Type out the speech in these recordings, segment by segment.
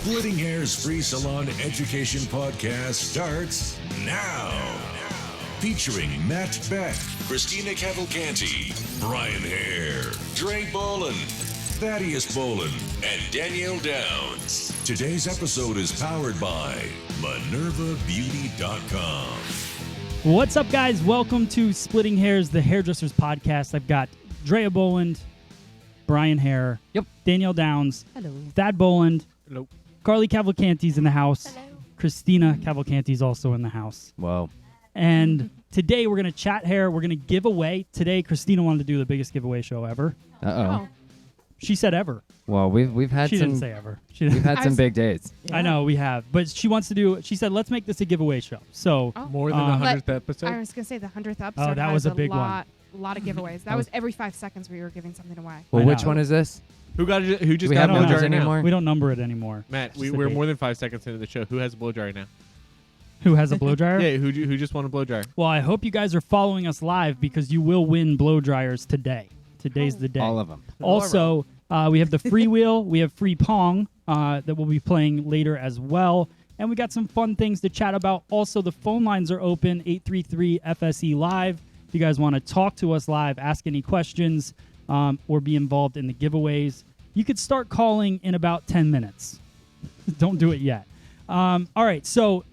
Splitting Hair's free salon education podcast starts now. Featuring Matt Beck, Christina Cavalcanti, Brian Hare, Dre Bolin, Thaddeus Bolin, and Danielle Downs. Today's episode is powered by MinervaBeauty.com. What's up, guys? Welcome to Splitting Hairs, the Hairdressers Podcast. I've got Drea Boland, Brian Hare, Danielle Downs, Hello. Thad Boland, Hello. Carly Cavalcanti's in the house. Hello. Christina Cavalcanti's also in the house. Whoa. And today we're going to chat hair. We're going to give away. Today, Christina wanted to do the biggest giveaway show ever. Oh. She said ever. Well, we've had She some. didn't say ever. We've had some big days. I know, we have. But she wants to do, she said, let's make this a giveaway show. So, More than the 100th episode? I was going to say the 100th episode that has was a big one. a lot of giveaways. That was every 5 seconds we were giving something away. Well, I which know. one is this? Who just Do we got have a blow blow numbers dryer anymore? now? we don't number it anymore. Matt, Just a we're date. more than 5 seconds into the show. Who has a blow dryer now? Who has a blow dryer? Yeah, who just won a blow dryer? Well, I hope you guys are following us live because you will win blow dryers today. Today's the day. All of them. Also, we have the freewheel. We have free Pong that we'll be playing later as well. And we got some fun things to chat about. Also, the phone lines are open, 833-FSE Live. If you guys want to talk to us live, ask any questions, or be involved in the giveaways, you could start calling in about 10 minutes. Don't do it yet. All right, so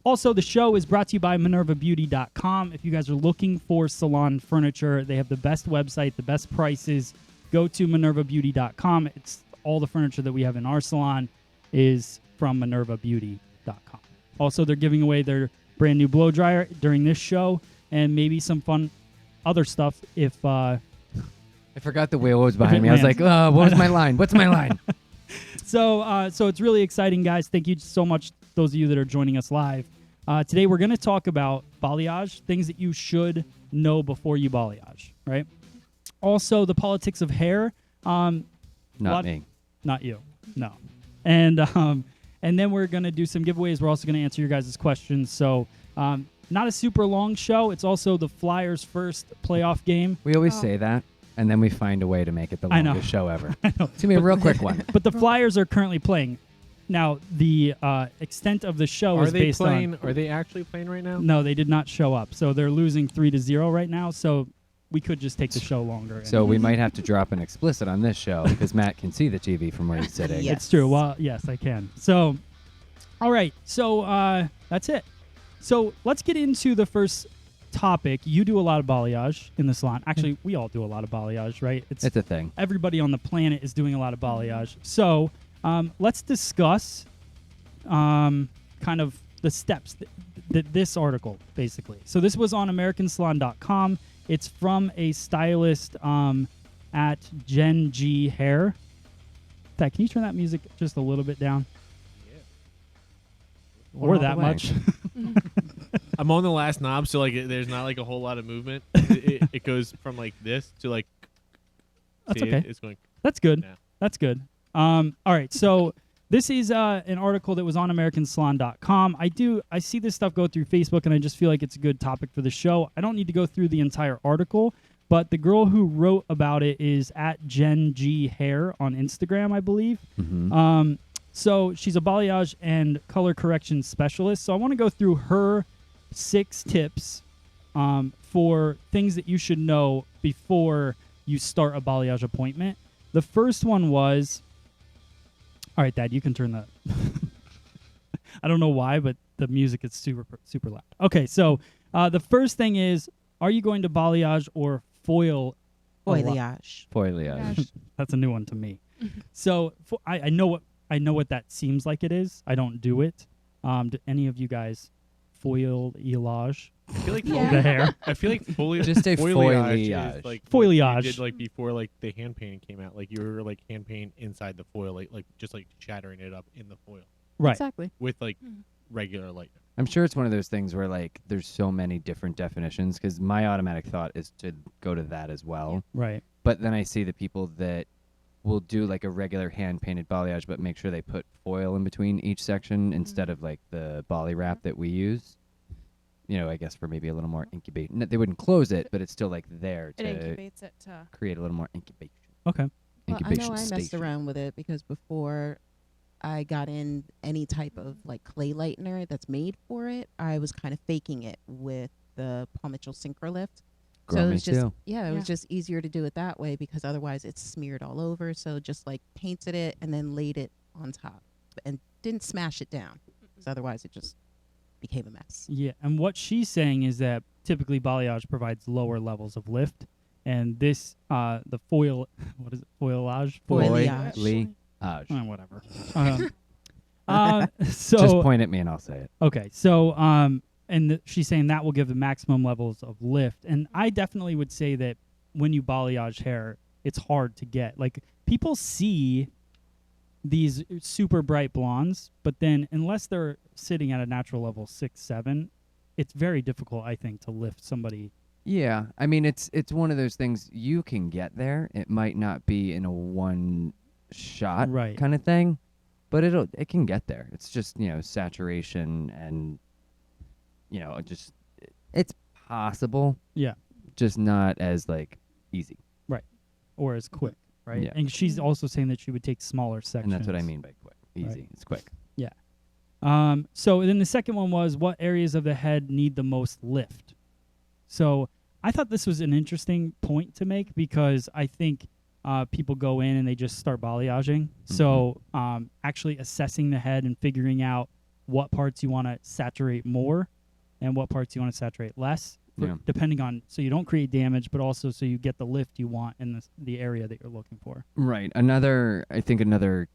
also the show is brought to you by MinervaBeauty.com. If you guys are looking for salon furniture, they have the best website, the best prices. Go to MinervaBeauty.com. It's all the furniture that we have in our salon is from MinervaBeauty.com. Also, they're giving away their brand new blow dryer during this show and maybe some fun other stuff if I forgot the wheel was behind it me. I was lands. like, what was my line? What's my line? So it's really exciting, guys. Thank you so much, those of you that are joining us live. Today, we're going to talk about balayage, things that you should know before you balayage, right? Also, the politics of hair. Not me. Not you. No. And then we're going to do some giveaways. We're also going to answer your guys' questions. So not a super long show. It's also the Flyers' first playoff game. We always say that, and then we find a way to make it the I know. longest show ever. It's going to be a real quick one. But the Flyers are currently playing. Now, the extent of the show Are is they based playing? on... Are they actually playing right now? No, they did not show up. So they're losing 3-0 right now. So we could just take the show longer. So we might have to drop an explicit on this show because Matt can see the TV from where he's sitting. Yes. It's true. Well, yes, I can. So, all right. So that's it. So let's get into the first topic. You do a lot of balayage in the salon. Actually, we all do a lot of balayage, right? It's a thing. Everybody on the planet is doing a lot of balayage. So let's discuss kind of the steps that this article, basically. So this was on AmericanSalon.com. It's from a stylist at Jen G Hair. Thad, can you turn that music just a little bit down? Or that much? I'm on the last knob, so like there's not like a whole lot of movement. It goes from like this to like. That's see, okay. It's going. That's good. Yeah. That's good. All right, so this is an article that was on AmericanSalon.com. I see this stuff go through Facebook, and I just feel like it's a good topic for the show. I don't need to go through the entire article, but the girl who wrote about it is at Jen G Hair on Instagram, I believe. Mm-hmm. So she's a balayage and color correction specialist. So I want to go through her 6 tips for things that you should know before you start a balayage appointment. The first one was, all right, Dad, you can turn that. I don't know why, but the music is super, super loud. Okay, so the first thing is, are you going to balayage or foil? Foliage. Foliage. That's a new one to me. So I know what that seems like it is. I don't do it. Do any of you guys foliage? I feel like The hair. I feel like Just say foliage foliage. is like Foliage. what you did like before like the hand painting came out. Like you were like hand painting inside the foil, like just like shattering it up in the foil Right. Exactly. with like regular lightner. I'm sure it's one of those things where like there's so many different definitions because my automatic thought is to go to that as well. Right. But then I see the people that will do like a regular hand painted balayage, but make sure they put foil in between each section instead of like the bali wrap that we use. You know, I guess for maybe a little more incubation. They wouldn't close it, but it's still like there It to incubates it to. create a little more incubation. Okay. Well, I Incubation know I messed station. around with it because before I got in any type of like clay lightener that's made for it, I was kind of faking it with the Paul Mitchell Synchro Lift. Girl, So it me was just too. it was just easier to do it that way because otherwise it's smeared all over. So just like painted it and then laid it on top and didn't smash it down. Because otherwise it just became a mess. Yeah, and what she's saying is that typically balayage provides lower levels of lift, and this the foil, what is it, foilage? Foliage. Whatever. So Just point at me and I'll say it. okay, so she's saying that will give the maximum levels of lift, and I definitely would say that when you balayage hair, it's hard to get. Like people see these super bright blondes, but then unless they're sitting at a natural level 6-7, it's very difficult, I think, to lift somebody. Yeah, I mean it's one of those things you can get there. It might not be in a one shot Right. kind of thing, but it can get there. It's just, saturation and just it's possible, Yeah, just not as like easy. or as quick, right? Yeah. And she's also saying that she would take smaller sections. And that's what I mean by quick. Easy. Right. It's quick. So then the second one was what areas of the head need the most lift. So I thought this was an interesting point to make because I think people go in and they just start balayaging. So actually assessing the head and figuring out what parts you want to saturate more and what parts you want to saturate less, depending on, so you don't create damage, but also so you get the lift you want in the area that you're looking for. Right. Another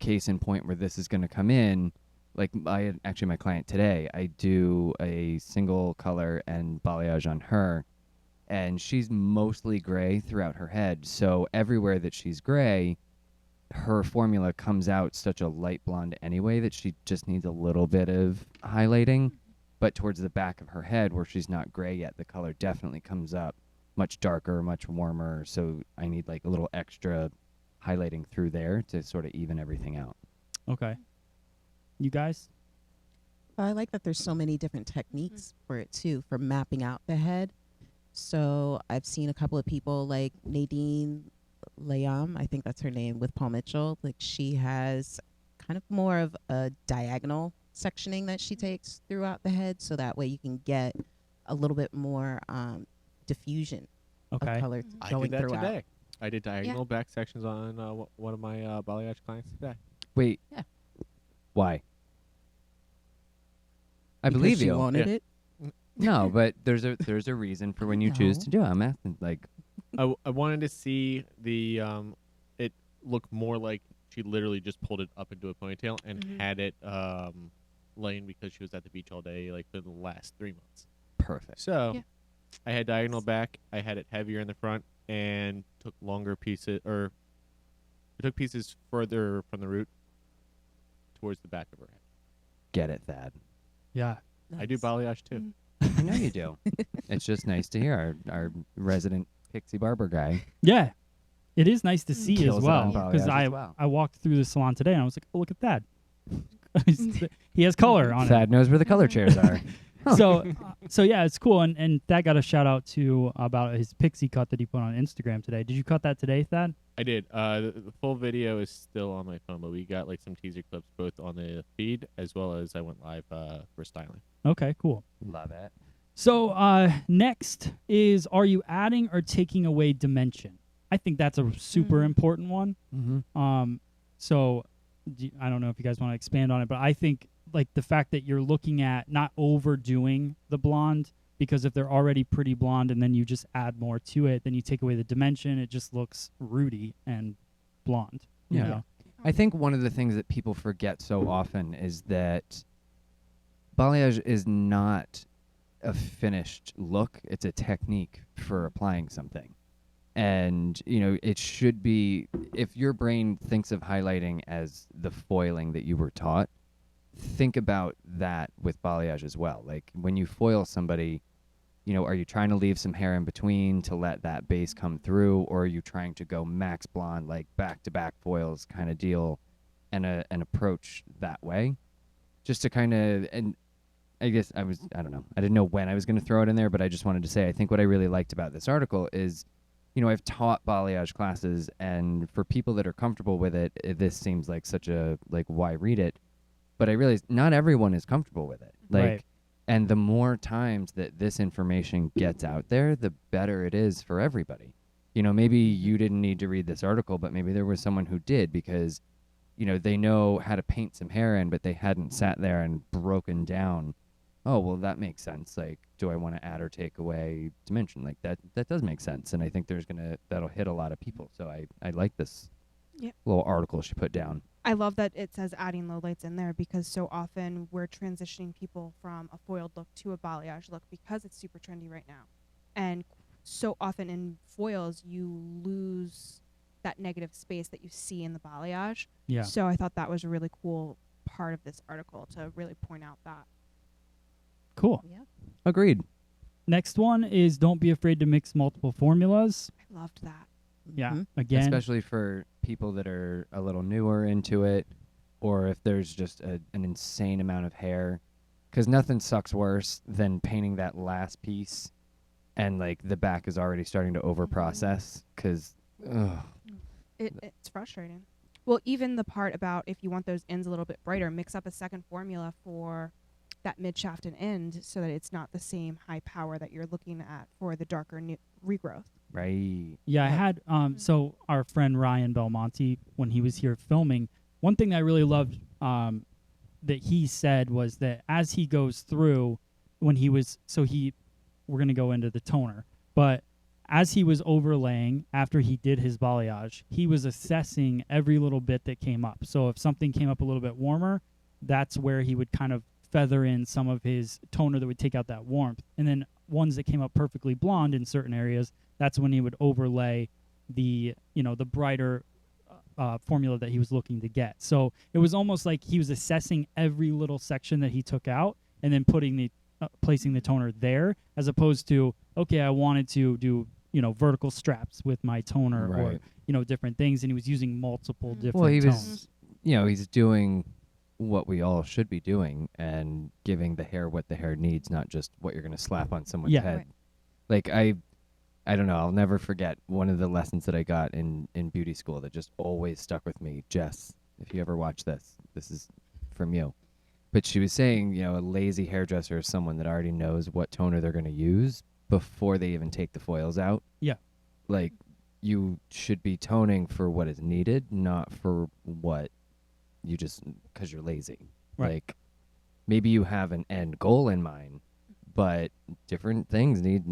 case in point where this is going to come in, like my client today, I do a single color and balayage on her, and she's mostly gray throughout her head. So everywhere that she's gray, her formula comes out such a light blonde anyway that she just needs a little bit of highlighting. But towards the back of her head where she's not gray yet, the color definitely comes up much darker, much warmer. So I need like a little extra highlighting through there to sort of even everything out. Okay. You guys? I like that there's so many different techniques for it too, for mapping out the head. So I've seen a couple of people like Nadine Layam, I think that's her name, with Paul Mitchell. Like she has kind of more of a diagonal sectioning that she takes throughout the head, so that way you can get a little bit more diffusion of color I going did that throughout. today. I did diagonal back sections on one of my balayage clients today. Wait. Yeah. Why? I Because believe she you. wanted Yeah. it. No, but there's a reason for when you choose to do it. I'm asking, like, I wanted to see the it look more like she literally just pulled it up into a ponytail and had it laying because she was at the beach all day, like for the last 3 months. perfect. So Yeah. I had diagonal back. I had it heavier in the front and took longer pieces, or I took pieces further from the root towards the back of her head. Get it, Thad. Yeah. I do balayage too. I know you do. It's just nice to hear our resident pixie barber guy. Yeah. It is nice to see as Kills it well on because balayage as well. I walked through the salon today and I was like, oh, look at that. He has color on Thad knows where the color chairs are. it. So yeah, it's cool. And Thad got a shout out to about his pixie cut that he put on Instagram today. Did you cut that today, Thad? I did. The full video is still on my phone, but we got like some teaser clips both on the feed as well as I went live for styling. Okay, cool. Love it. So next is, are you adding or taking away dimension? I think that's a super important one. Mm-hmm. So I don't know if you guys want to expand on it, but I think like the fact that you're looking at not overdoing the blonde, because if they're already pretty blonde and then you just add more to it, then you take away the dimension, it just looks rooty and blonde. You Yeah. know? I think one of the things that people forget so often is that balayage is not a finished look. It's a technique for applying something. And, it should be, if your brain thinks of highlighting as the foiling that you were taught, think about that with balayage as well. Like when you foil somebody, are you trying to leave some hair in between to let that base come through, or are you trying to go max blonde, like back-to-back foils kind of deal, and an approach that way? Just to kind of, and I guess I don't know. I didn't know when I was going to throw it in there, but I just wanted to say, I think what I really liked about this article is I've taught balayage classes, and for people that are comfortable with it, this seems like such a, like, why read it? But I realize not everyone is comfortable with it. Like, Right. and the more times that this information gets out there, the better it is for everybody. Maybe you didn't need to read this article, but maybe there was someone who did, because, they know how to paint some hair in, but they hadn't sat there and broken down, oh, well, that makes sense. Like, do I want to add or take away dimension? Like, that does make sense. And I think that'll hit a lot of people. So I like this Yep. little article she put down. I love that it says adding lowlights in there, because so often we're transitioning people from a foiled look to a balayage look because it's super trendy right now. And so often in foils, you lose that negative space that you see in the balayage. Yeah. So I thought that was a really cool part of this article to really point out that. Cool. Yeah. Agreed. Next one is don't be afraid to mix multiple formulas. I loved that. Yeah. Mhm. Again. Especially for people that are a little newer into it, or if there's just an insane amount of hair. Because nothing sucks worse than painting that last piece and, like, the back is already starting to over-process. Because, It's frustrating. Well, even the part about if you want those ends a little bit brighter, mix up a second formula for that mid shaft and end so that it's not the same high power that you're looking at for the darker regrowth. right. Yeah, I had so our friend Ryan Belmonte, when he was here filming, one thing that I really loved that he said was that as he goes through, when he was we're gonna go into the toner, but as he was overlaying after he did his balayage, he was assessing every little bit that came up. So if something came up a little bit warmer, that's where he would kind of feather in some of his toner that would take out that warmth. And then ones that came up perfectly blonde in certain areas, that's when he would overlay the brighter formula that he was looking to get. So it was almost like he was assessing every little section that he took out and then placing the toner there, as opposed to, okay, I wanted to do vertical straps with my toner, Right. or different things, and he was using multiple different Well, he tones. was, he's doing what we all should be doing and giving the hair what the hair needs, not just what you're going to slap on someone's Yeah. head. Right. Like, I don't know, I'll never forget one of the lessons that I got in beauty school that just always stuck with me. Jess, if you ever watch this is from you. But she was saying, a lazy hairdresser is someone that already knows what toner they're going to use before they even take the foils out. Yeah. Like, you should be toning for what is needed, not for what you just, because you're lazy. Right. Like, maybe you have an end goal in mind, but different things need,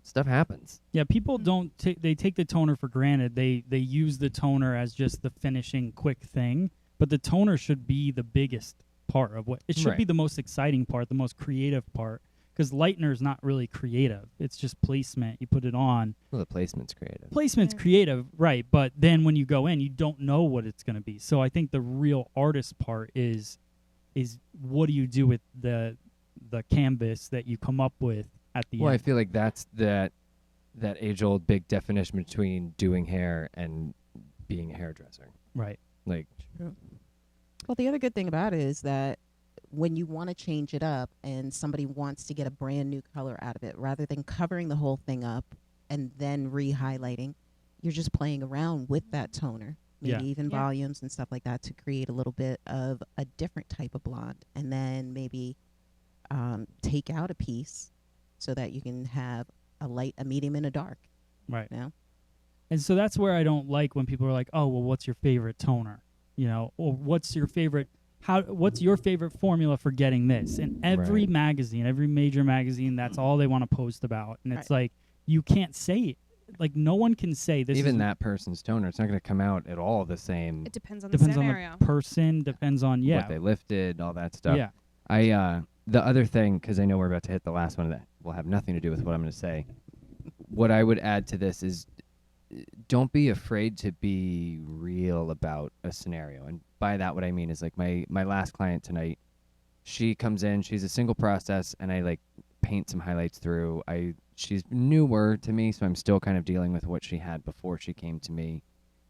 stuff happens. Yeah, people don't they take the toner for granted. They use the toner as just the finishing quick thing, but the toner should be the biggest part of what it should Right. be, the most exciting part, the most creative part, because Lightener is not really creative. It's just placement. You put it on. Well, the placement's creative. Placement's Yeah. creative, right, but then when you go in, you don't know what it's going to be. So I think the real artist part is what do you do with the canvas that you come up with at the Well, I end. feel like that's that age-old big definition between doing hair and being a hairdresser. Right. Like, Well, the other good thing about it is that when you want to change it up and somebody wants to get a brand new color out of it, rather than covering the whole thing up and then re-highlighting, you're just playing around with that toner, maybe Yeah. even Yeah. volumes and stuff like that to create a little bit of a different type of blonde, and then maybe take out a piece so that you can have a light, a medium, and a dark. Right. You know? And so that's where I don't like when people are like, "Oh, well, what's your favorite toner?" Or what's your favorite formula for getting this? In every Right. magazine, every major magazine, that's all they want to post about. And it's like, you can't say it. Like, no one can say this. even is that person's toner, it's not going to come out at all the same. It depends on the depends on scenario. the person, depends on What they lifted, all that stuff. Yeah. The other thing, because I know we're about to hit the last one that will have nothing to do with what I'm going to say. What I would add to this is, don't be afraid to be real about a scenario. And by that, what I mean is, like, my last client tonight, she comes in, she's a single process, and I, like, paint some highlights through. She's newer to me, so I'm still kind of dealing with what she had before she came to me.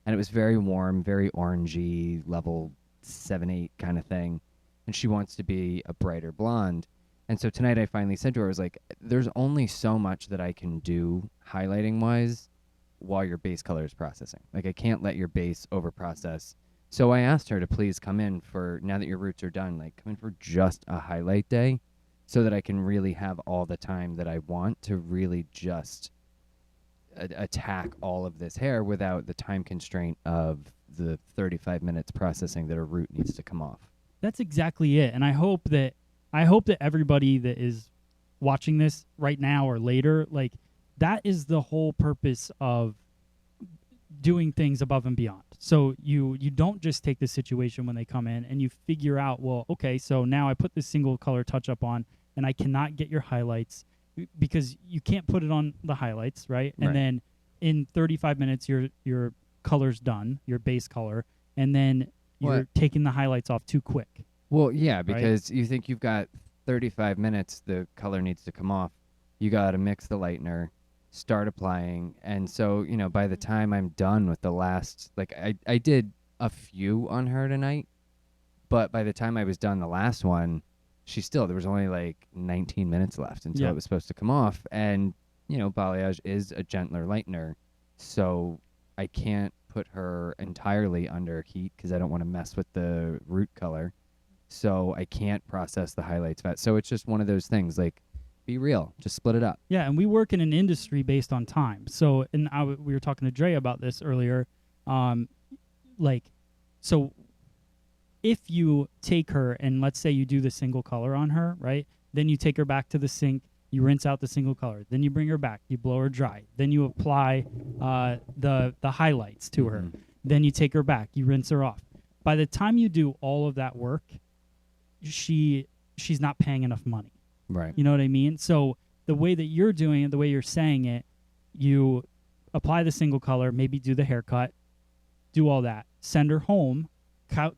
And it was very warm, very orangey, level 7, 8 kind of thing. And she wants to be a brighter blonde. And so tonight I finally said to her, I was like, there's only so much that I can do highlighting-wise while your base color is processing. Like, I can't let your base over process. So I asked her to please come in for, now that your roots are done, like, come in for just a highlight day so that I can really have all the time that I want to really just attack all of this hair without the time constraint of the 35 minutes processing that a root needs to come off. That's exactly it. And I hope that everybody that is watching this right now or later, like, that is the whole purpose of doing things above and beyond. So you don't just take the situation when they come in and you figure out, well, okay, so now I put this single color touch up on and I cannot get your highlights because you can't put it on the highlights, right? And then in 35 minutes your color's done, your base color, and then you're taking the highlights off too quick. Well, yeah, because you think you've got 35 minutes, the color needs to come off. You got to mix the lightener, start applying, and so, you know, by the time I'm done with the last, like, I did a few on her tonight, but by the time I was done the last one, there was only like 19 minutes left until it was supposed to come off, and, you know, balayage is a gentler lightener, so I can't put her entirely under heat because I don't want to mess with the root color, so I can't process the highlights fast. So it's just one of those things, like, be real, just split it up. Yeah, and we work in an industry based on time. So, and we were talking to Dre about this earlier. So if you take her and let's say you do the single color on her, right? Then you take her back to the sink, you rinse out the single color, then you bring her back, you blow her dry, then you apply the highlights to her, then you take her back, you rinse her off. By the time you do all of that work, she's not paying enough money. Right. You know what I mean? So the way that you're doing it, the way you're saying it, you apply the single color, maybe do the haircut, do all that, send her home,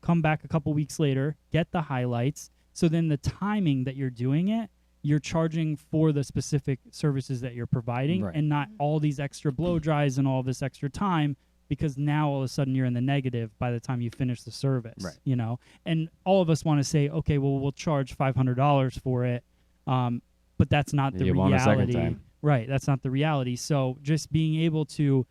come back a couple weeks later, get the highlights. So then the timing that you're doing it, you're charging for the specific services that you're providing and not all these extra blow dries and all this extra time, because now all of a sudden you're in the negative by the time you finish the service, you know? And all of us want to say, okay, well, we'll charge $500 for it. But that's not the reality. Right, that's not the reality. So just being able to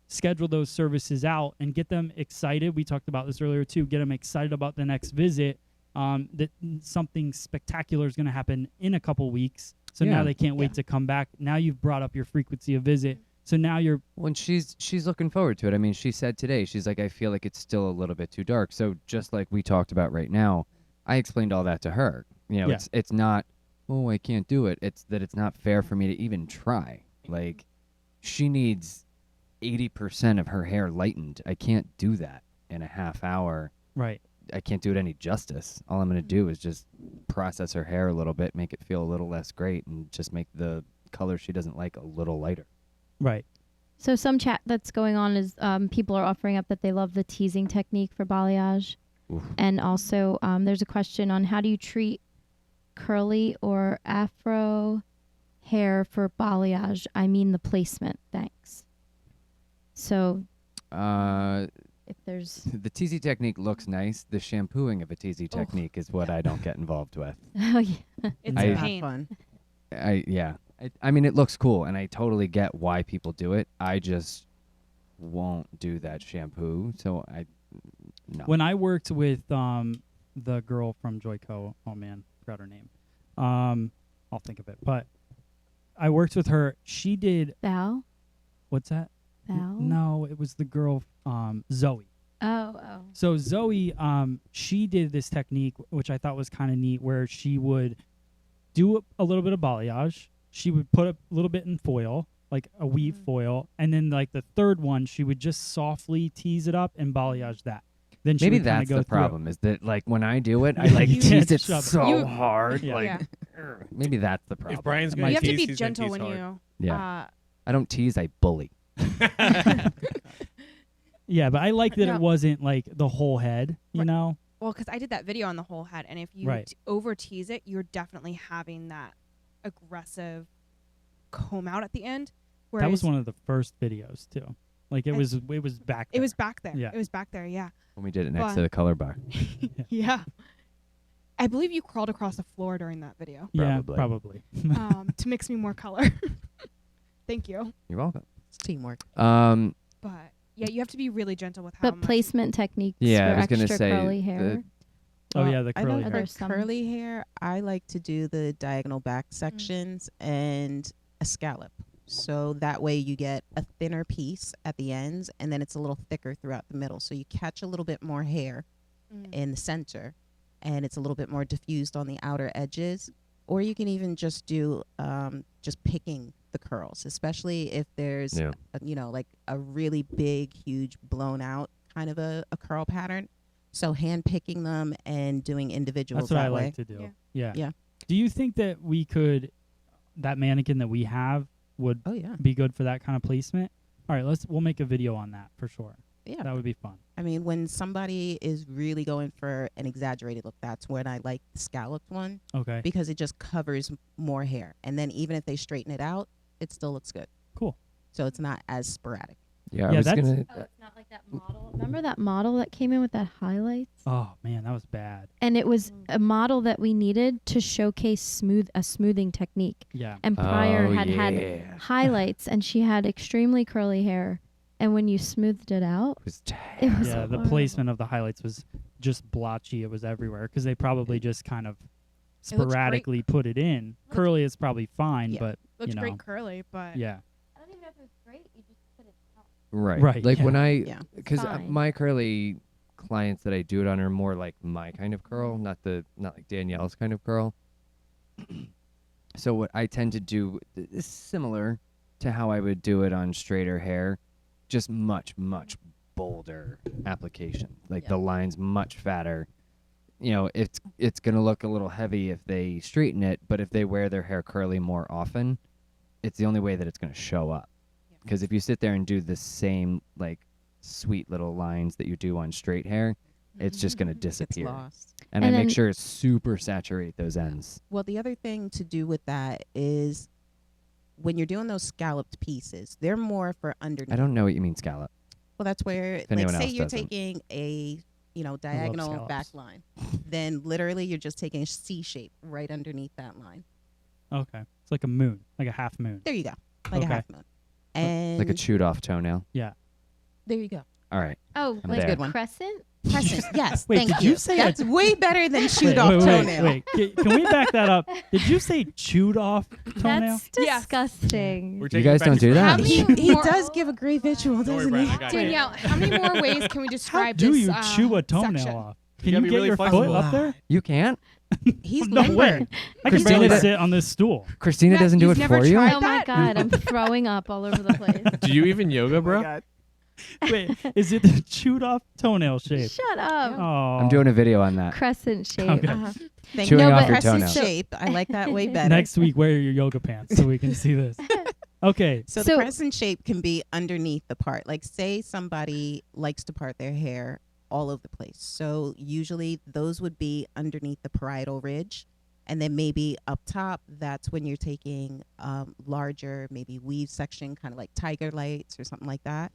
schedule those services out and get them excited. We talked about this earlier too. Get them excited about the next visit. That something spectacular is going to happen in a couple weeks. So now they can't wait to come back. Now you've brought up your frequency of visit. So now you're... Well, she's looking forward to it. I mean, she said today, she's like, I feel like it's still a little bit too dark. So just like we talked about right now, I explained all that to her. You know, it's not, oh, I can't do it. It's that it's not fair for me to even try. Like, she needs 80% of her hair lightened. I can't do that in a half hour. Right. I can't do it any justice. All I'm going to do is just process her hair a little bit, make it feel a little less great, and just make the color she doesn't like a little lighter. Right. So some chat that's going on is people are offering up that they love the teasing technique for balayage. Oof. And also there's a question on how do you treat curly or afro hair for balayage? I mean the placement. Thanks. So if there's... The teasing technique looks nice. The shampooing of a teasing technique is what I don't get involved with. Oh, yeah. It's a pain. Fun. I mean, it looks cool, and I totally get why people do it. I just won't do that shampoo, so no. When I worked with the girl from Joyco, oh man, forgot her name. I'll think of it. But I worked with her. She did... Val? What's that? Val? No, it was the girl, Zoe. Oh. So Zoe, she did this technique, which I thought was kind of neat, where she would do a little bit of balayage. She would put a little bit in foil, like a weave foil, and then like the third one, she would just softly tease it up and balayage that. Then she maybe would that's go the problem it. Is that like when I do it, I like tease it so hard. Yeah. Like maybe that's the problem. If Brian's going You to have to tease, be he's gonna gentle tease when hard. you... Yeah. I don't tease, I bully. Yeah, but I like that it wasn't like the whole head, you know? Well, because I did that video on the whole head, and if you over tease it, you're definitely having that aggressive comb out at the end. That was one of the first videos too. Like it was back there. It was back there. Yeah. It was back there, yeah. When we did it next to the color bar. Yeah. I believe you crawled across the floor during that video. Yeah, probably. To mix me more color. Thank you. You're welcome. It's teamwork. But yeah, you have to be really gentle with how But much. placement techniques Yeah, I for was gonna extra say curly hair. Oh, yeah, the I know curly for hair. There's some- curly hair, I like to do the diagonal back sections and a scallop. So that way you get a thinner piece at the ends, and then it's a little thicker throughout the middle. So you catch a little bit more hair in the center, and it's a little bit more diffused on the outer edges. Or you can even just do just picking the curls, especially if there's Yeah. like a really big, huge, blown out kind of a curl pattern. So hand picking them and doing individuals That's what I that way. like to do. Yeah. Yeah. Do you think that we could, that mannequin that we have would Oh yeah, be good for that kind of placement? All right, we'll make a video on that for sure. yeah. That would be fun. I mean, when somebody is really going for an exaggerated look, that's when I like the scalloped one Okay. because it just covers more hair. And then even if they straighten it out, it still looks good. Cool. So it's not as sporadic. Yeah, I Yeah, was that's- gonna. Oh, it's not like that model. Remember that model that came in with that highlights? Oh man, that was bad. And it was a model that we needed to showcase a smoothing technique. Yeah. And prior Oh, had yeah. highlights, and she had extremely curly hair. And when you smoothed it out, It was it was Yeah, the horrible. placement of the highlights was just blotchy. It was everywhere because they probably just kind of It looks great. sporadically put it in. Curly is probably fine, Yeah. but Looks you know, great curly, but yeah. I don't even know if it was great. You just put it out. Right. Right, Like yeah. when I, Yeah. because Fine. my curly clients that I do it on are more like my kind of curl, not like Danielle's kind of curl. So what I tend to do is similar to how I would do it on straighter hair, just much bolder application. Like the lines much fatter. You know, it's gonna look a little heavy if they straighten it, but if they wear their hair curly more often, it's the only way that it's gonna show up. Because if you sit there and do the same like sweet little lines that you do on straight hair, it's just gonna It's disappear. lost. And And I then- make sure it's super saturate those ends. Well, the other thing to do with that is when you're doing those scalloped pieces, they're more for underneath. I don't know what you mean scallop. Well, that's where, like, anyone say else you're doesn't. taking a diagonal scallops. back line, then literally you're just taking a C shape right underneath that line. Okay. It's like a moon, like a half moon. There you go, like Okay. a half moon. And Like a chewed off toenail. Yeah. there you go. All right. Oh, I'm like there. a Good one. crescent? Crescent. Yes. Wait, thank did you say a- that's way better than Wait, chewed off toenail? Wait. Can we back that up? Did you say chewed off toenail? That's Yes. disgusting. We're You taking guys it back don't to do that? How He, many he more- does give a great visual, Don't worry, doesn't Brian, he? I got it. Danielle, how many more ways can we How describe do this? you chew a toenail section? off? You Can gotta you be get really your flexible. foot up there? You can't? He's No limber. way. I can Christina barely does- sit on this stool. Christina Matt, doesn't do you've it never for you? tried Oh my that? god, I'm throwing up all over the place. Do you even yoga, bro? Wait, is it the chewed off toenail shape? Shut up. Oh, I'm doing a video on that. Crescent shape. Okay. Uh-huh. Thank Chewing you. off your Crescent toenails. shape. I like that way better. Next week. Wear your yoga pants so we can see this. Okay. So, So- the crescent shape can be underneath the part. Like, say somebody likes to part their hair all over the place. So usually those would be underneath the parietal ridge. And then maybe up top, that's when you're taking larger, maybe weave section, kind of like tiger lights or something like that.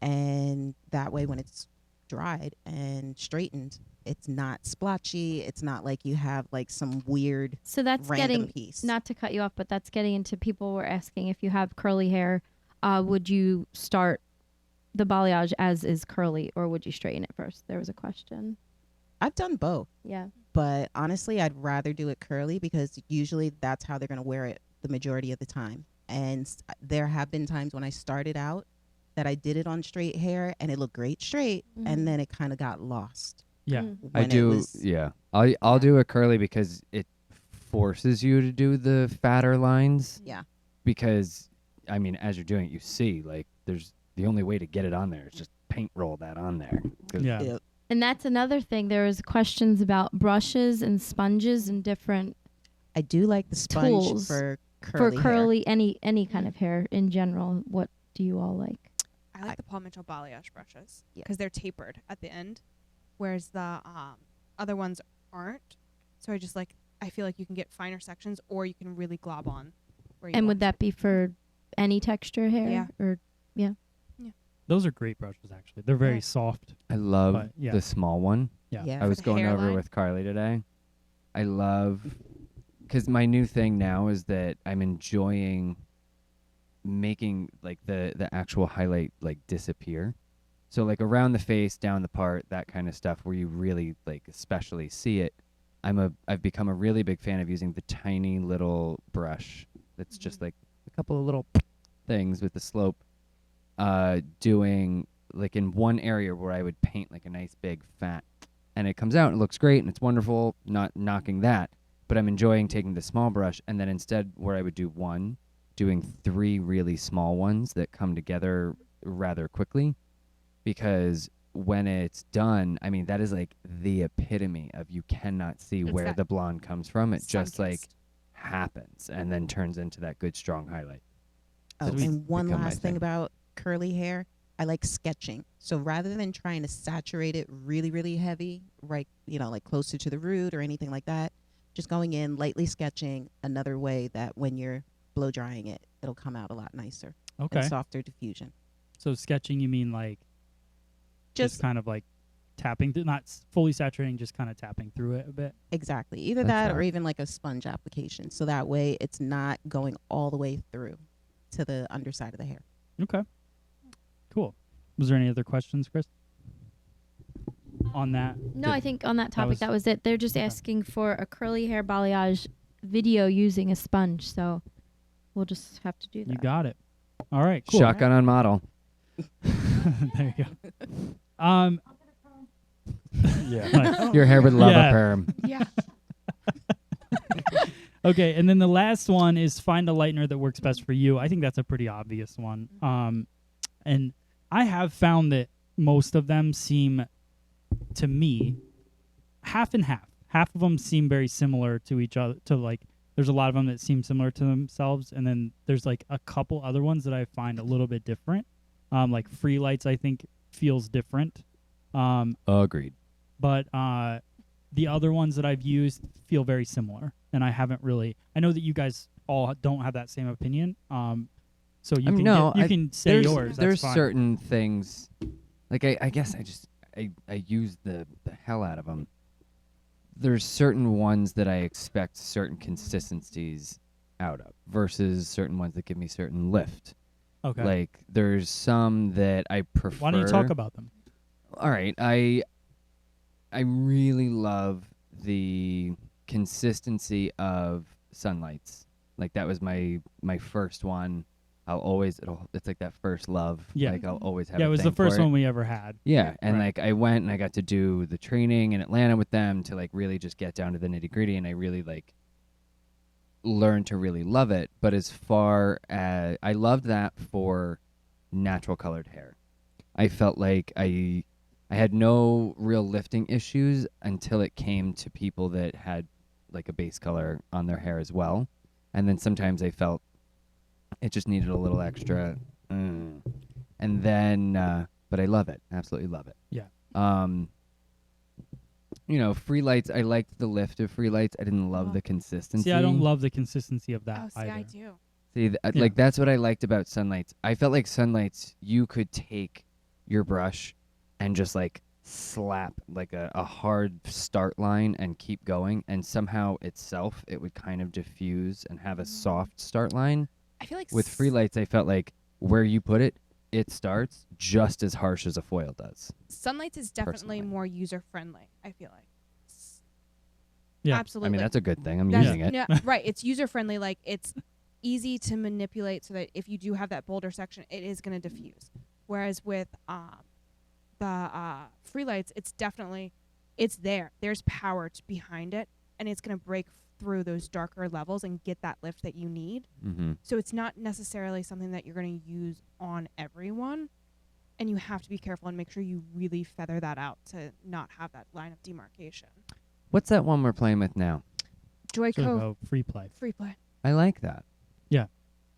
And that way, when it's dried and straightened, it's not splotchy. It's not like you have like some weird So that's random getting, piece. not to cut you off, but that's getting into people were asking if you have curly hair, would you start the balayage as is curly or would you straighten it first? There was a question. I've done both. Yeah. But honestly, I'd rather do it curly because usually that's how they're going to wear it the majority of the time. And there have been times when I started out that I did it on straight hair and it looked great straight, Mhm. and then it kind of got lost. Yeah. Mm. I when it do, was- yeah. I'll do a curly because it forces you to do the fatter lines. Yeah. Because, I mean, as you're doing it, you see, like, there's the only way to get it on there is just paint roll that on there. 'Cause Yeah. Yeah. And that's another thing. There was questions about brushes and sponges and different I do like the sponge Tools for for curly hair. curly any kind of hair in general. What do you all like? I like the Paul Mitchell balayage brushes Yeah. because they're tapered at the end, whereas the other ones aren't. So I feel like you can get finer sections, or you can really glob on. Where you And would want that be for any texture hair? Yeah. Or Those are great brushes, actually. They're very Yeah. soft. I love But, yeah. the small one. Yeah. Yeah. I was the going over hairline? with Carly today. I love, because my new thing now is that I'm enjoying making like the actual highlight like disappear. So like around the face, down the part, that kind of stuff where you really like especially see it. I've become a really big fan of using the tiny little brush that's just like a couple of little things with the slope, doing like in one area where I would paint like a nice big fat, and it comes out and it looks great and it's wonderful, not knocking that, but I'm enjoying taking the small brush and then instead where I would do one, doing 3 really small ones that come together rather quickly, because when it's done, I mean, that is like the epitome of you cannot see It's where that the blonde comes from. It just like sun-kissed. happens and then turns into that good strong highlight. Oh, So it's and one become my last thing thing. about curly hair, I like sketching. So rather than trying to saturate it really, really heavy, right, like closer to the root or anything like that, just going in, lightly sketching, another way that when you're blow drying it, it'll come out a lot nicer Okay. and softer diffusion. So sketching, you mean like just kind of like tapping, not fully saturating, just kind of tapping through it a bit? Exactly. Either That's that or right. even like a sponge application. So that way it's not going all the way through to the underside of the hair. Okay. Cool. Was there any other questions, Chris? On that? No, I think on that topic, that was it. They're just okay. asking for a curly hair balayage video using a sponge, so we'll just have to do that. You got it. All right, cool. Shotgun on model. There you go. Yeah. Your hair would love Yeah. a perm. Yeah. Okay, and then the last one is find a lightener that works best for you. I think that's a pretty obvious one. And I have found that most of them seem, to me, half and half. Half of them seem very similar to each other. There's a lot of them that seem similar to themselves, and then there's like a couple other ones that I find a little bit different. Like Free Lights, I think feels different. Agreed. But the other ones that I've used feel very similar, and I haven't really. I know that you guys all don't have that same opinion. So you can you can say there's, yours. There's That's fine. certain things, like I guess I use the hell out of them. There's certain ones that I expect certain consistencies out of versus certain ones that give me certain lift. Okay. Like there's some that I prefer. Why don't you talk about them? All right, I really love the consistency of Sunlights. Like that was my first one. It's like that first love. Yeah. Like I'll always have. Yeah, a it was the thing for first it. one we ever had. Yeah, and Right. like I went and I got to do the training in Atlanta with them to like really just get down to the nitty gritty, and I really like learned to really love it. But as far as I loved that for natural colored hair, I felt like I had no real lifting issues until it came to people that had like a base color on their hair as well, and then sometimes I felt it just needed a little extra. And then, but I love it. Absolutely love it. Yeah. Free Lights, I liked the lift of Free Lights. I didn't love the consistency. See, I don't love the consistency of that Oh, see, either. I do. See, Yeah. like that's what I liked about Sunlights. I felt like Sunlights, you could take your brush and just like slap like a hard start line and keep going, and somehow itself it would kind of diffuse and have a soft start line. I feel like With Free Lights, I felt like where you put it, it starts just as harsh as a foil does. Sunlights is definitely personally. more user friendly. I feel like. Yeah. Absolutely. I mean, that's a good thing. I'm That's- using it. no, right. It's user friendly. Like it's easy to manipulate so that if you do have that bolder section, it is going to diffuse. Whereas with the Free Lights, it's there. There's power behind it, and it's going to break through those darker levels and get that lift that you need. Mm-hmm. So it's not necessarily something that you're going to use on everyone, and you have to be careful and make sure you really feather that out to not have that line of demarcation. What's that one we're playing with now? Joyco Sort of a free play. Free Play. I like that. Yeah.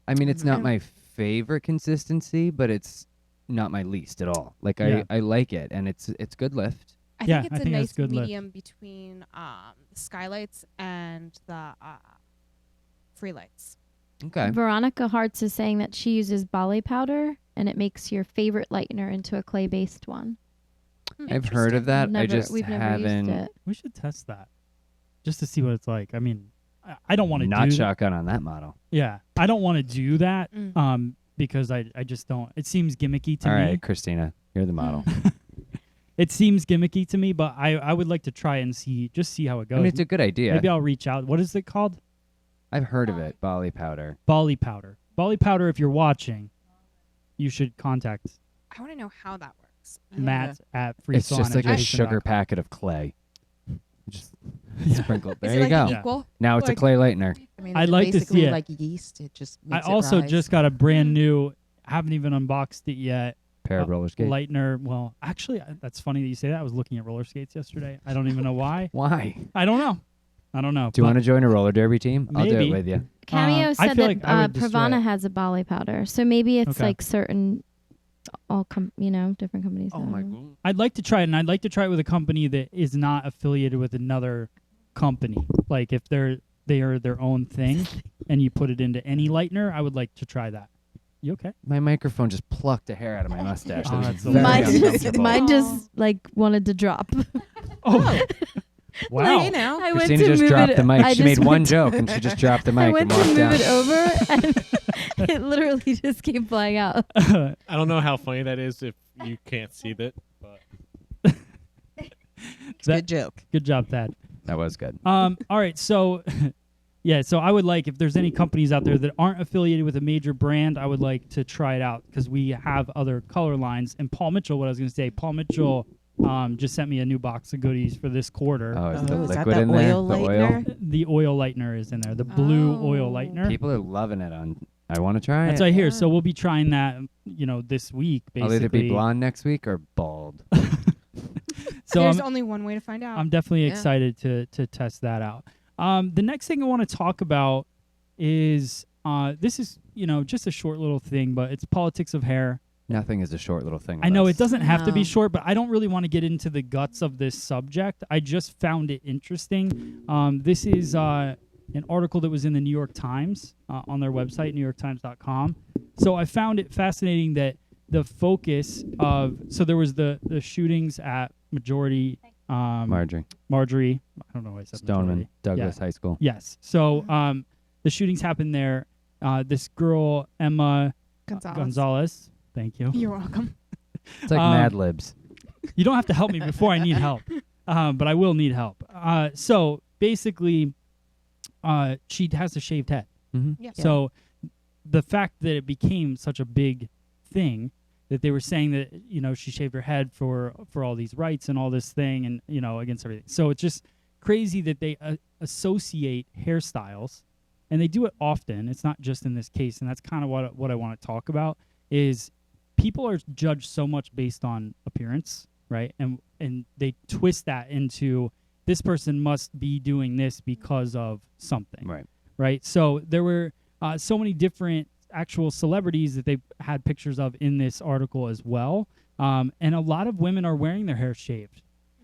I mean, it's not Mhm. my favorite consistency, but it's not my least at all. Like Yeah. I like it, and it's good lift. I Yeah, think I it's think a that's nice good lift. medium between the Skylights and the Free Lights. Okay. Veronica Hartz is saying that she uses Ballet powder, and it makes your favorite lightener into a clay-based one. I've heard of that. We've never I just used haven't. it. We should test that just to see what it's like. I mean, I don't want to Not do shotgun on that model. Yeah, I don't want to do that Mm. because I just don't. It seems gimmicky to All me. right, Christina, you're the model. It seems gimmicky to me, but I would like to try and see how it goes. I mean, it's a good idea. Maybe I'll reach out. What is it called? I've heard of it, Bali powder. Bali powder. Bali powder. If you're watching, you should contact I want to know how that works. Matt at Free It's just like a sugar pack. packet of clay. Just sprinkle. There Is you it go. like equal? Now it's a like- clay lightener. I mean, I'd it's like to see basically it. like yeast. It just I makes it also rise. just got a brand new. Haven't even unboxed it yet. Pair of roller skates. Lightener. Well, actually, that's funny that you say that. I was looking at roller skates yesterday. I don't even know why. Why? I don't know. Do you want to join a roller derby team? I'll do Maybe. it with you. Cameo I said feel that like I would destroy Pravana it. has a Bali powder, so maybe it's Okay. like certain, different companies. I don't know. god. I'd like to try it, and I'd like to try it with a company that is not affiliated with another company. Like if they are their own thing, and you put it into any lightener, I would like to try that. You okay? My microphone just plucked a hair out of my mustache. Oh, That was that's very hilarious. Mine uncomfortable. just like wanted to drop. Oh, wow. Hey, now. I went Christina to just move dropped it. the mic. I She just made one went to- joke and she just dropped the mic I and went to walked move down. it over, and it literally just came flying out. I don't know how funny that is if you can't see that. But Good joke. Good job, Thad. That was good. All right, so yeah, so I would like if there's any companies out there that aren't affiliated with a major brand, I would like to try it out because we have other color lines. And Paul Mitchell, what I was going to say, Paul Mitchell just sent me a new box of goodies for this quarter. Oh, is Oh, the is that liquid the in there? oil The oil? lightener? The oil lightener is in there, the blue oil Oh. lightener. People are loving it on. I want to try That's it. what I hear. So we'll be trying that, this week, I'll basically. either be blonde next week or bald. So There's I'm, only one way to find out. I'm definitely Yeah. excited to test that out. The next thing I want to talk about is this is just a short little thing, but it's politics of hair. Nothing is a short little thing. I know with it doesn't have to be No. short, but I don't really want to get into the guts of this subject. I just found it interesting. This is an article that was in the New York Times on their website, newyorktimes.com. So I found it fascinating that the focus of there was the shootings at Marjorie. Marjorie Marjorie. I don't know why I said Stoneman Marjorie. Douglas High School. Yes. So the shootings happened there. This girl, Emma Gonzalez. Thank you. You're welcome. It's like Um, Mad Libs. You don't have to help me before I need help, but I will need help. So basically, she has a shaved head. Mm-hmm. Yeah. So the fact that it became such a big thing that they were saying that she shaved her head for all these rights and all this thing and against everything. So it's just crazy that they associate hairstyles, and they do it often. It's not just in this case, and that's kind of what I want to talk about is people are judged so much based on appearance, right? And they twist that into this person must be doing this because of something, Right. right? So there were so many different actual celebrities that they had pictures of in this article as well, and a lot of women are wearing their hair shaved.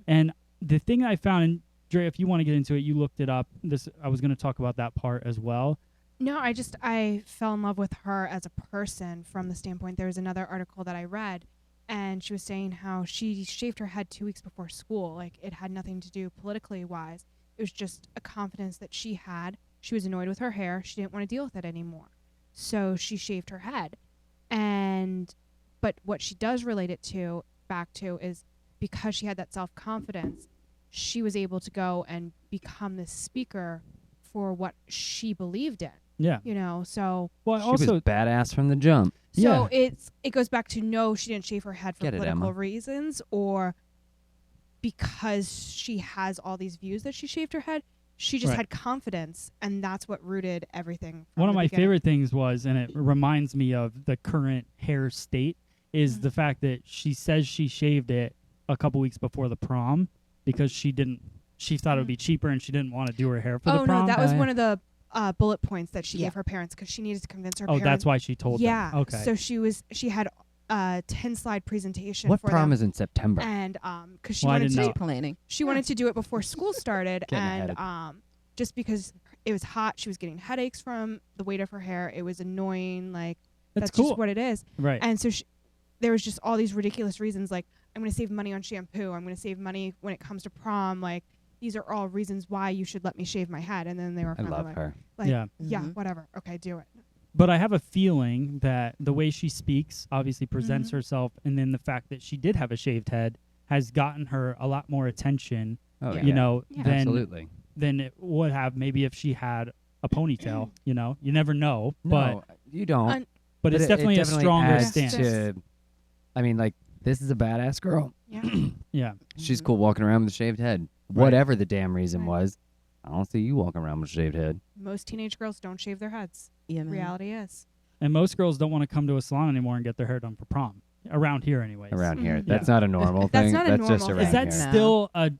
And the thing I found, and Dre, if you want to get into it, you looked it up. I was going to talk about that part as well. No, I fell in love with her as a person from the standpoint. There was another article that I read, and she was saying how she shaved her head 2 weeks before school. Like, it had nothing to do politically wise. It was just a confidence that she had. She was annoyed with her hair. She didn't want to deal with it anymore. So she shaved her head. But what she does relate it back to is because she had that self-confidence, she was able to go and become this speaker for what she believed in. Yeah. So Well, She also was badass from the jump. so it goes back to no, she didn't shave her head for Get it, political Emma. reasons or because she has all these views that she shaved her head. She just Right. had confidence, and that's what rooted everything. From one of the my beginning. favorite things was, and it reminds me of the current hair state, is Mm-hmm. the fact that she says she shaved it a couple weeks before the prom because she thought it would be cheaper and she didn't want to do her hair for the Oh prom. no, that was yeah. one of the bullet points that she Yeah. gave her parents because she needed to convince her Oh, parents. that's why she told Yeah. them. Okay. So she had a 10-slide presentation. What for prom them, is in September? and because she Well, I wanted didn't to know. Planning. she wanted to do it before school started, Getting and ahead. just because it was hot, she was getting headaches from the weight of her hair. It was annoying. Like that's cool. just what it is. Right. And so there was just all these ridiculous reasons, like I'm going to save money on shampoo. I'm going to save money when it comes to prom. Like these are all reasons why you should let me shave my head. And then they were I finally love like, her. like, Yeah. yeah, Mhm. whatever. Okay, do it. But I have a feeling that the way she speaks, obviously presents Mhm. herself, and then the fact that she did have a shaved head has gotten her a lot more attention, Oh, Yeah. you know, Yeah. absolutely. than it would have maybe if she had a ponytail, you know? You never know, but No, you don't. Un- but it's it definitely a stronger adds stance. to- I mean, like, this is a badass girl. Yeah. Yeah. She's Mhm. cool walking around with a shaved head. Right. Whatever the damn reason Right. was, I don't see you walking around with a shaved head. Most teenage girls don't shave their heads. You know? Reality is. And most girls don't want to come to a salon anymore and get their hair done for prom. Around here anyways. Around here, Mhm. that's not a normal That's thing. not a That's just normal around Is that here. No. still a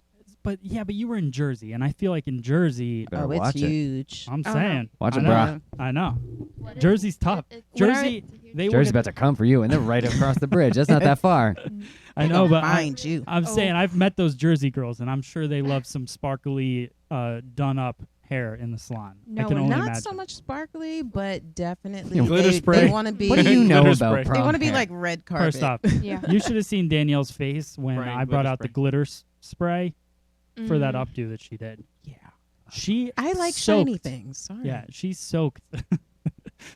but you were in Jersey, and I feel like in Jersey, Better Oh, it's watch it. huge. I'm Oh, no. saying, Watch I it, know, brah. I know. Jersey's tough. Jersey, they Jersey's would. about to come for you, and they're right across the bridge. That's not that far. I know, but find you. I'm Oh. saying I've met those Jersey girls, and I'm sure they love some sparkly, done up hair in the salon. I No, can only Not imagine. so much sparkly, but definitely Glitter they, spray. They want to be. What do you know Glitter about spray. prom They want to be hair? like red carpet. First off, Yeah. you should have seen Danielle's face when Brian, I brought glitter out the spray. glitter spray for that Mm. updo that she did. Yeah. She I like soaked, shiny things. Sorry. Yeah, she soaked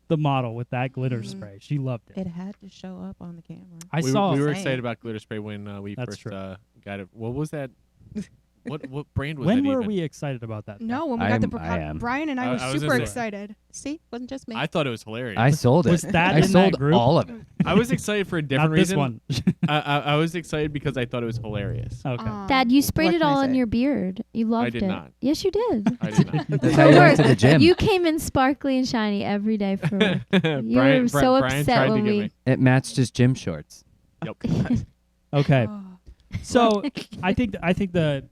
the model with that glitter Mhm. spray. She loved it. It had to show up on the camera. I we, saw. we were Same. excited about glitter spray when we That's first true. got it. What was that? what brand was when that were even? we excited about that? No, when we I got the am- I am. Brian and I I were was super gonna say- excited. See, wasn't just me. I thought it was hilarious. I sold it. Was that I in that sold group? all of it. I was excited for a different Not this reason. one. I was excited because I thought it was hilarious. Okay. Dad, you sprayed what it can I all on say? your beard. You loved did it. not. Yes, you did. I did not. That's how you went to the gym. You came in sparkly and shiny every day for work. Brian, were so Brian upset tried when to get we- me. It matched his gym shorts. Yep. Okay. Oh. So I think the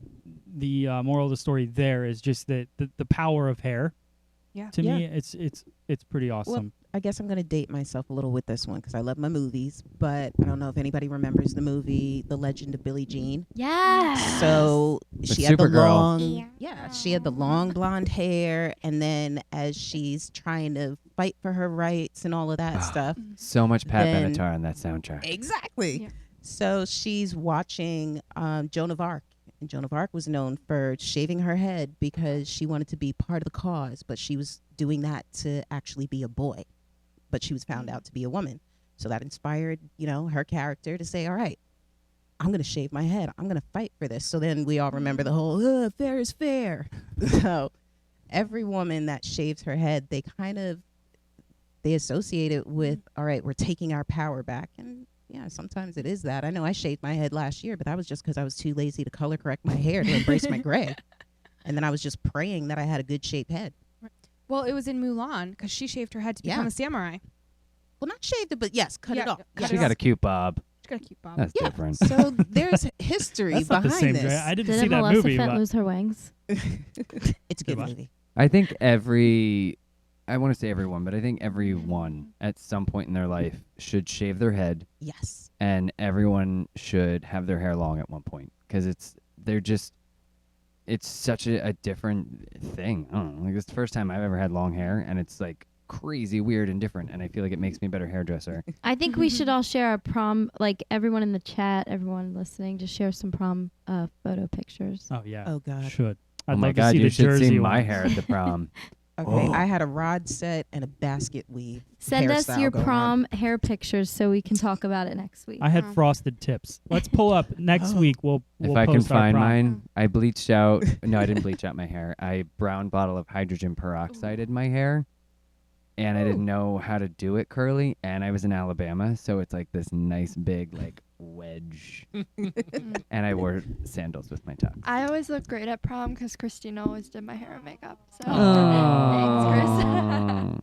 moral of the story there is just that the power of hair. Yeah. To Yeah. me, it's pretty awesome. I guess I'm going to date myself a little with this one because I love my movies, but I don't know if anybody remembers the movie The Legend of Billie Jean. Yes. So she had the Supergirl. long, she had the long blonde hair, and then as she's trying to fight for her rights and all of that stuff. So much Pat Then- Benatar on that soundtrack. Exactly. Yeah. So she's watching Joan of Arc. And Joan of Arc was known for shaving her head because she wanted to be part of the cause, but she was doing that to actually be a boy. But she was found out to be a woman. So that inspired, her character to say, all right, I'm going to shave my head. I'm going to fight for this. So then we all remember the whole, fair is fair. So every woman that shaves her head, they associate it with, all right, we're taking our power back. And yeah, sometimes it is that. I know I shaved my head last year, but that was just because I was too lazy to color correct my hair to embrace my gray. And then I was just praying that I had a good shaped head. Well, it was in Mulan because she shaved her head to become Yeah. a samurai. Well, not shaved it, but yes, cut Yeah, it off. cut She it got off. a cute bob. She got a cute bob. That's Yeah. different. So there's history That's not behind the same this. guy. I didn't see Didn't that movie. Maleficent But lose her wings? It's a good What? movie. I think I want to say everyone, but I think everyone at some point in their life should shave their head, Yes. and everyone should have their hair long at one point because it's such a different thing. I don't know. Like, it's the first time I've ever had long hair, and it's like crazy weird and different, and I feel like it makes me a better hairdresser. I think we should all share our prom, like everyone in the chat, everyone listening, just share some prom photo pictures. oh yeah, Oh, God. should. I'd Oh my love to god, see you the should Jersey see my one. hair at the prom. Okay, Oh. I had a rod set and a basket weave. Send us hairstyle your going prom hair pictures so we can talk about it next week. I had Oh. frosted tips. Let's pull up next Oh. week. We'll If I can post our find prom. mine, I bleached out. No, I didn't bleach out my hair. I brown bottle of hydrogen peroxided my hair, and I didn't know how to do it curly. And I was in Alabama, so it's like this nice big like wedge. And I wore sandals with my top. I always look great at prom because Christina always did my hair and makeup. So Oh.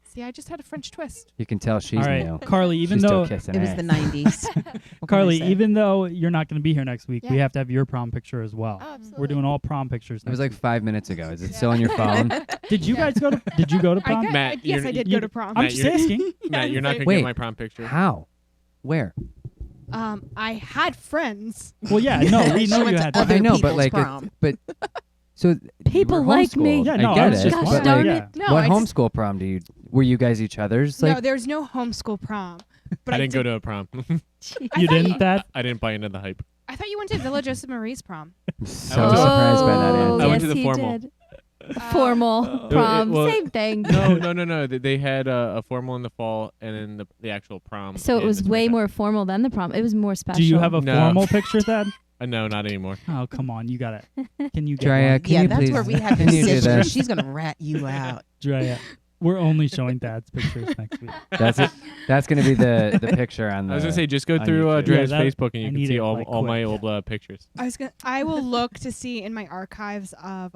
See, I just had a French twist. You can tell she's All right, new. Carly. Even She's though still kissing It was ass. the 90s. What can I Carly, say? even though you're not going to be here next week, we Yeah. have to have your prom picture as well. Oh, absolutely. We're doing all prom pictures. It was next like 5 minutes ago. Is it still on your phone? week. Did you guys go to? Did you go to prom? Matt, Yes, you're- I did you- go to prom. I'm Matt, just you're- asking. Matt, you're not gonna Wait. get my prom picture. How? Where? I had friends. Well, yeah, no, we She know went you to had. other I know, but people's like, prom. but so People you were like me. homeschooled. Yeah, no, I get I was it. just. Gosh but darn like, it. No, what I just- homeschool prom do you? Were you guys each other's? Like, no, there's no homeschool prom. But I didn't go to a prom. You didn't that? I didn't buy into the hype. I thought you went to Villa Joseph Marie's prom. I'm so Oh, surprised by that I answer. went to the he formal. did. Formal prom, well, same thing. No. They had a formal in the fall and then the actual prom. So it in was the way springtime. more formal than the prom. It was more special. Do you have a No. formal picture, Thad? No, not anymore. Oh, come on. You got it. Can you get Drea, one? can Yeah, you that's please? where we have can the you do sister. that? She's gonna rat you out. Drea. We're only showing Thad's pictures next week. That's it. That's gonna be the picture on the. I was gonna say, just go on through YouTube. Dre's Yeah, that- Facebook and I you need can see it, all like, my quick. old pictures. I will look to see in my archives of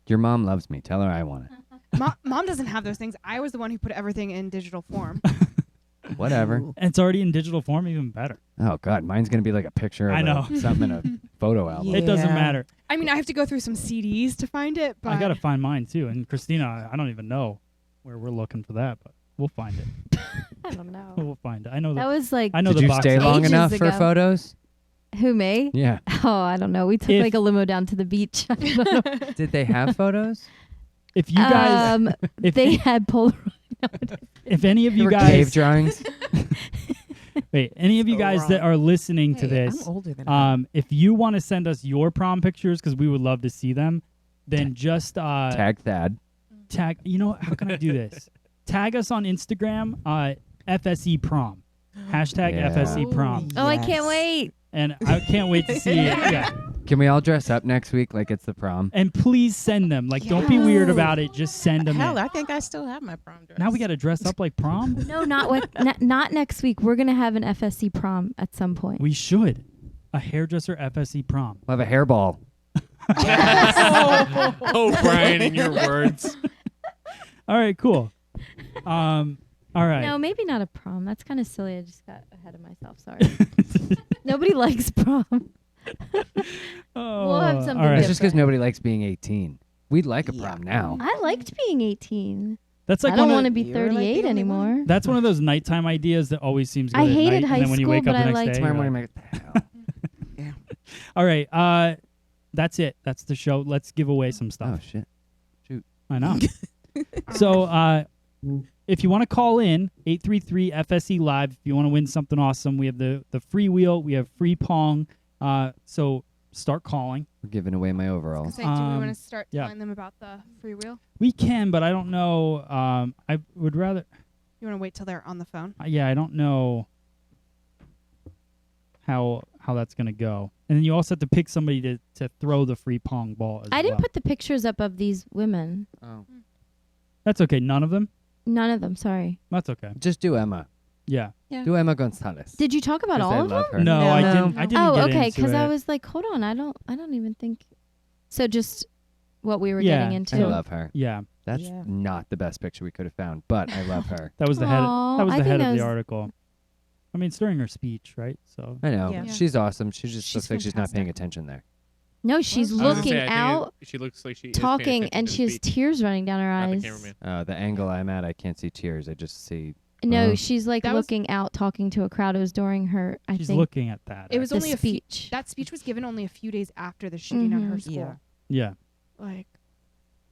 Your mom loves me. Tell her I want it. Mom doesn't have those things. I was the one who put everything in digital form. Whatever. Ooh. And it's already in digital form, even better. Oh God, mine's gonna be like a picture. Of I know. something in a photo album. Yeah. It doesn't matter. I mean, I have to go through some CDs to find it, but I got to find mine, too. And Christina, I don't even know where we're looking for that, but we'll find it. I don't know. We'll find it. I know That the, was like I know Did the you box. stay long Ages enough for ago. photos? who me? Yeah. Oh, I don't know. We took If- like a limo down to the beach. I don't know. Did they have photos? If you guys, if, they had Polaroid. if any of There you were guys, cave drawings. wait, any of you So guys wrong. that are listening to Hey, this, I'm older than her. if you want to send us your prom pictures, because we would love to see them, then just Tag Thad. tag. You know, how can I do this? Tag us on Instagram, FSE Prom, hashtag Yeah. FSE Prom, Oh, I can't wait. and I can't wait to see it. Yeah. Can we all dress up next week like it's the prom? And please send them. Like, don't be weird about it. Just send them Hell, in. I think I still have my prom dress. Now we got to dress up like prom. No, not next week. We're gonna have an FSC prom at some point. We should. A hairdresser FSE Prom. We'll have a hairball. Oh, Brian, in your words. All right, cool. All right. No, maybe not a prom. That's kind of silly. I just got ahead of myself. Sorry. Nobody likes prom. We'll have something All right. It's just because nobody likes being 18. We'd like a prom now. I liked being 18. That's like I don't one want to of, be You're like the 38 only anymore. that's one of those nighttime ideas that always seems good I at hated night, high and then when you school, wake up but the I next liked day, Tomorrow you're morning, like, I'm like, all right. That's it. That's the show. Let's give away some stuff. oh shit. I know. So, if you want to call in, 833 FSE Live, if you want to win something awesome, we have the free wheel, we have free Pong. So start calling. We're giving away my overalls. do we want to start yeah. telling them about the free wheel? We can, but I don't know. I would rather. You want to wait till they're on the phone? Yeah, I don't know how that's gonna go. And then you also have to pick somebody to throw the free Pong ball as I didn't well. put the pictures up of these women. Oh. That's okay. None of them. None of them. Sorry. That's okay. Just do Emma. Yeah. Do Emma Gonzalez. Did you talk about 'Cause all I of them? love her. No, I No. didn't. I didn't Oh, get okay. into Because I it. was like, hold on. I don't even think. So just what we were Yeah, getting I into. love her. Yeah, That's Yeah. not the best picture we could have found, but I love her. that was the head. Aw, That was I the think head that of the was- article. I mean, it's during her speech, right? So I know. Yeah. Yeah. She's awesome. She just She's looks like she's not paying fantastic. attention there. No, she's I was gonna looking say, I think out, she looks like she is paying talking, attention and to she has the speech, tears running down her not the eyes. cameraman. The angle I'm at, I can't see tears. I just see. No, Oh. she's like That was- looking out, talking to a crowd. It was during her, I she's think, looking at that. It was the only speech. that speech was given only a few days after the shooting at her Mhm. school. Yeah. Yeah, Like,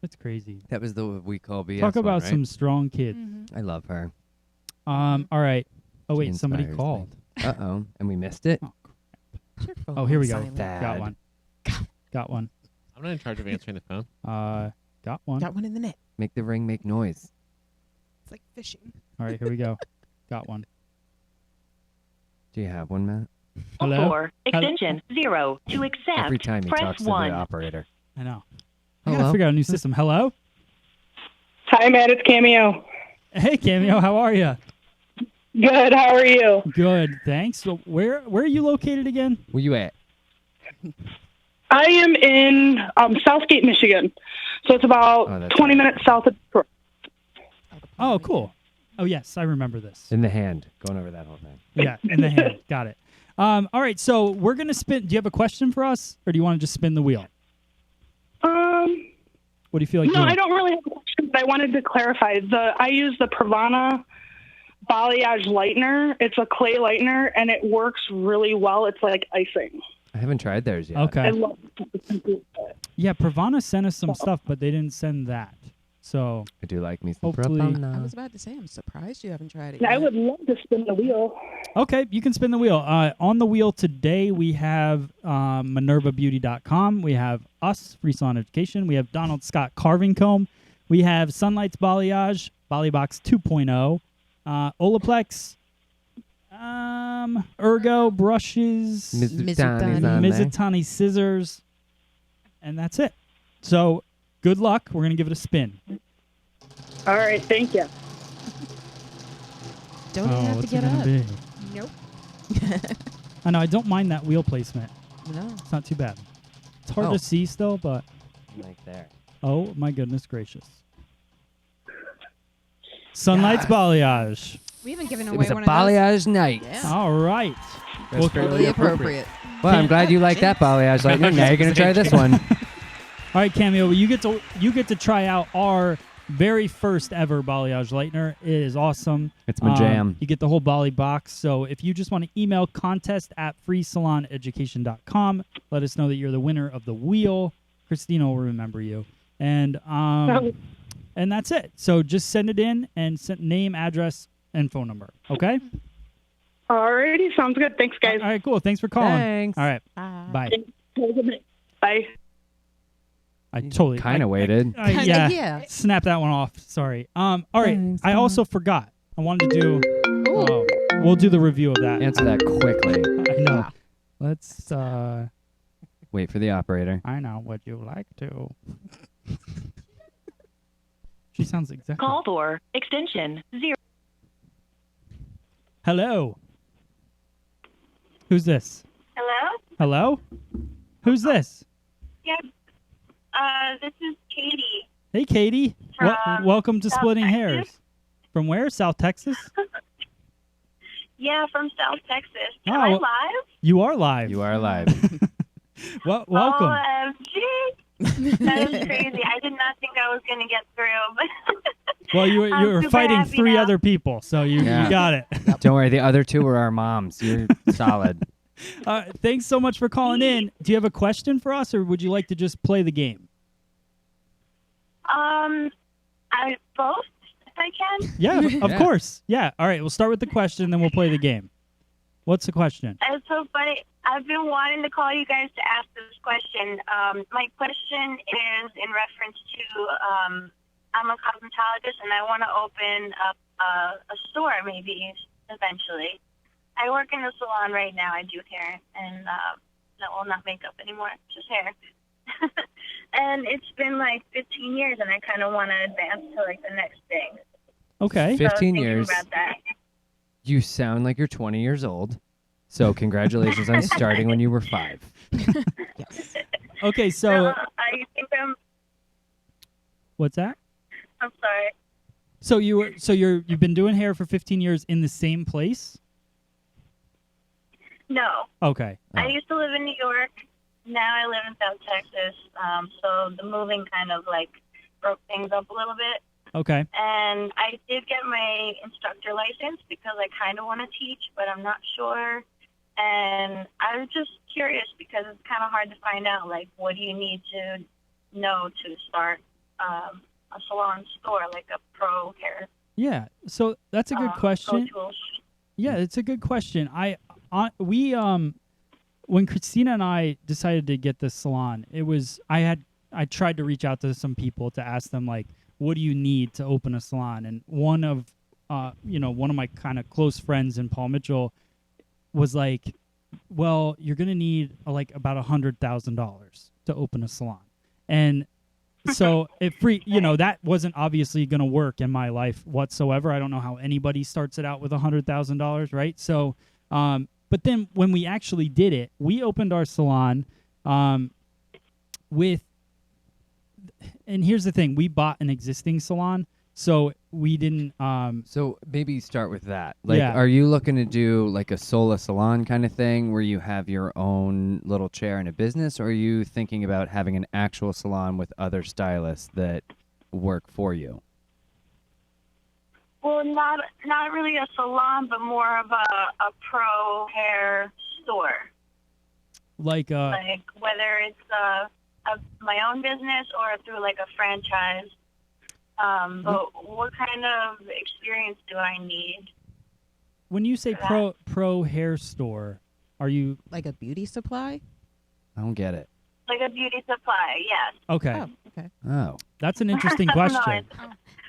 that's crazy. That was the we call BS. Talk about one, right? some strong kid. I love her. All right. Oh She wait, somebody inspires me. called. And we missed it. Oh, here we go. Thad. Got one. Got one. I'm not in charge of answering the phone. Got one. Got one in the net. Make the ring make noise. it's like fishing. All right, here we go. Got one. Do you have one, Matt? Hello. Or extension 0 to accept. Every time he press talks to 1. the operator. I know. I gotta Hello? figure out a new system. Hello. Hi, Matt. It's Cameo. Hey, Cameo. How are you? Good. How are you? Good. Thanks. So where are you located again? Where you at? I am in Southgate, Michigan. So it's about Oh, that's 20 right. minutes south of Detroit. Oh, cool. Oh, yes, I remember this. In the hand. Going over that whole thing. Yeah, in the hand. Got it. All right, so we're gonna spin. Do you have a question for us, or do you want to just spin the wheel? What do you feel like No, doing? I don't really have a question, but I wanted to clarify. I use the Pravana Balayage Lightener. It's a clay lightener, and it works really well. It's like icing. I haven't tried theirs yet. I Okay. love it. Yeah, Pravana sent us some stuff, but they didn't send that. So I do like me some Hopefully- I was about to say, I'm surprised you haven't tried it Yeah, I yet. would love to spin the wheel. Okay, you can spin the wheel. On the wheel today, we have MinervaBeauty.com. We have us, Free Salon Education. We have Donald Scott Carving Comb. We have Sunlight's Balayage, Balaybox 2.0, Olaplex, Ergo Brushes, Mizutani. Mizutani Scissors, and that's it. So good luck. We're going to give it a spin. All right, thank you. Don't even have to what's get it gonna up. be? Nope. I know, I don't mind that wheel placement. No. It's not too bad. It's hard Oh. to see still, but Like there. oh my goodness gracious. Sunlight's Balayage. We haven't given It away was a one of those. balayage night. Yeah. All right. That's Well, fairly Totally appropriate. Well, I'm glad you like that balayage lightning. Now you're gonna try this one. All right, Cameo, you get to try out our very first ever Balayage Lightener. It is awesome. It's my jam. You get the whole Bali box. So if you just want to email contest@freesaloneducation.com, let us know that you're the winner of the wheel. Christina will remember you. And that's it. So just send it in and send name, address, and phone number. Okay? Alrighty, sounds good. Thanks, guys. All right, cool. Thanks for calling. Thanks. All right. Bye. Bye. Have a good night. Bye. I totally Kind of waited. yeah. Yeah. Snap that one off. Sorry. All right. Thanks, I also forgot. I wanted to do. Oh, we'll do the review of that. Answer that quickly. I know. Wow. Let's. Wait for the operator. I know. Would you like to? She sounds exactly. Call for extension 0. Hello. Who's this? Hello? Hello. Who's this? Yeah. This is Katie. Hey, Katie. From Welcome to South Splitting Texas. Hairs. From where? South Texas. Yeah, from South Texas. Oh, Am I well- live? You are live. You are live. Well, welcome. OMG. That is crazy. I did not think I was going to get through. But Well, you I'm were super fighting happy 3 now. other people, so you Yeah. got it. Don't worry, the other 2 were our moms. You're solid. Thanks so much for calling in. Do you have a question for us, or would you like to just play the game? I both, if I can. Yeah, of Yeah. course. Yeah. All right, we'll start with the question, then we'll play the game. What's the question? It's so funny. I've been wanting to call you guys to ask this question. My question is in reference to I'm a cosmetologist and I want to open up a store maybe eventually. I work in a salon right now. I do hair and not makeup anymore, just hair. And it's been like 15 years and I kind of want to advance to like the next thing. Okay. So I was 15 thinking years. about that. You sound like you're 20 years old. So congratulations on starting when you were 5. Yes. Okay, so I think what's that? I'm sorry. So you've been doing hair for 15 years in the same place? No. Okay. I used to live in New York. Now I live in South Texas. So the moving kind of like broke things up a little bit. Okay. And I did get my instructor license because I kind of want to teach, but I'm not sure. And I was just curious because it's kind of hard to find out, like, what do you need to know to start a salon store, like a pro hair. Yeah. So that's a good question. Pro tools. Yeah, it's a good question. When Christina and I decided to get this salon, I tried to reach out to some people to ask them, like, what do you need to open a salon? And one of my kind of close friends in Paul Mitchell was like, well, you're going to need like about $100,000 to open a salon. And so that wasn't obviously going to work in my life whatsoever. I don't know how anybody starts it out with $100,000, right? So, but then when we actually did it, we opened our salon with, and here's the thing, we bought an existing salon, so we didn't. So maybe start with that. Like, Yeah. are you looking to do like a sola salon kind of thing where you have your own little chair in a business, or are you thinking about having an actual salon with other stylists that work for you? Well, not really a salon, but more of a pro hair store. Like whether it's my own business or through like a franchise. But what kind of experience do I need? When you say pro hair store, are you Like a beauty supply? I don't get it. Like a beauty supply, yes. okay? Oh, okay. Oh. That's an interesting No, question.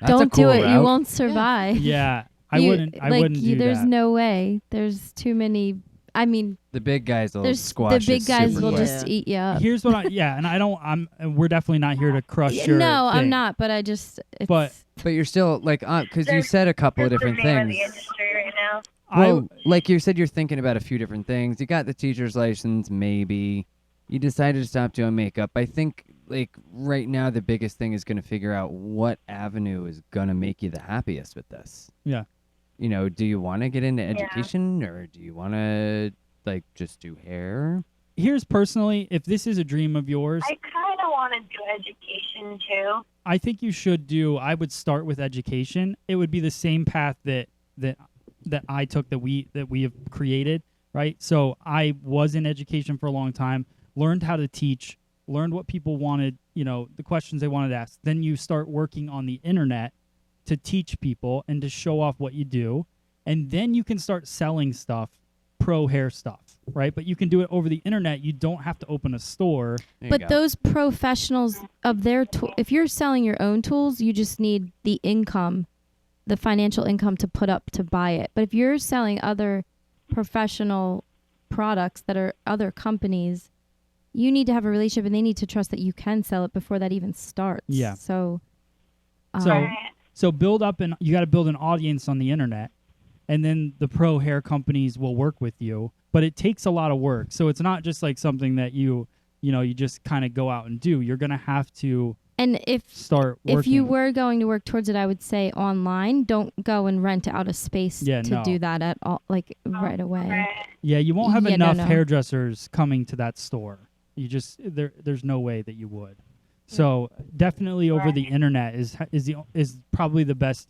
That's Don't a cool do it. You route. won't survive. Yeah, I You- wouldn't. I like, wouldn't do there's that. no way. There's too many. I mean, The big guys will there's squash the big it guys super will quick. just eat you up. Here's what I and I don't. We're definitely not here to crush your. No, I'm thing. not. But I just. It's, But But you're still like, because you said a couple of That's different the name of things. the industry right now. Well, like you said, you're thinking about a few different things. You got the teacher's license, maybe. You decided to stop doing makeup. I think, like, right now, the biggest thing is going to figure out what avenue is going to make you the happiest with this. Yeah. You know, do you want to get into education or do you want to, like, just do hair? Here's personally, if this is a dream of yours, I kind of want to do education too. I think you should do. I would start with education. It would be the same path that I took that we have created, right? So I was in education for a long time, learned how to teach, learned what people wanted, the questions they wanted to ask. Then you start working on the internet to teach people and to show off what you do, and then you can start selling stuff, pro hair stuff, right? But you can do it over the internet. You don't have to open a store. But those professionals of their if you're selling your own tools, you just need the income, the financial income to put up to buy it. But if you're selling other professional products that are other companies, you need to have a relationship and they need to trust that you can sell it before that even starts. Yeah. So build up you got to build an audience on the internet, and then the pro hair companies will work with you. But it takes a lot of work. So it's not just like something that you just kind of go out and do. You're going to have to start working. If you were going to work towards it, I would say online. Don't go and rent out a space to do that at all, like right away. Yeah, you won't have enough no. hairdressers coming to that store. You just there's no way that you would. So definitely over the internet is probably the best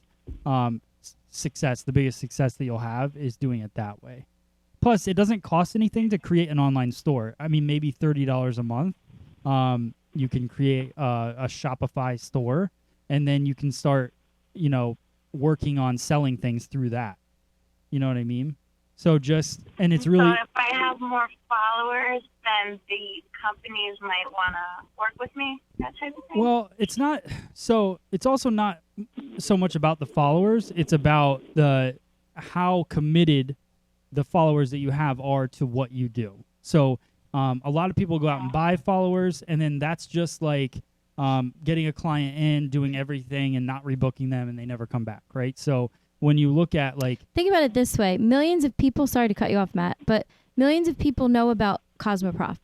success. The biggest success that you'll have is doing it that way. Plus, it doesn't cost anything to create an online store. I mean, maybe $30 a month. You can create a Shopify store, and then you can start, working on selling things through that. You know what I mean? So and it's really. So if I have more followers, then the companies might want to work with me, that type of thing? Well, it's not. So it's also not so much about the followers. It's about how committed the followers that you have are to what you do. So a lot of people go out and buy followers, and then that's just like getting a client in, doing everything, and not rebooking them, and they never come back, right? So when you look at think about it this way: millions of people. Sorry to cut you off, Matt, but millions of people know about Cosmoprof,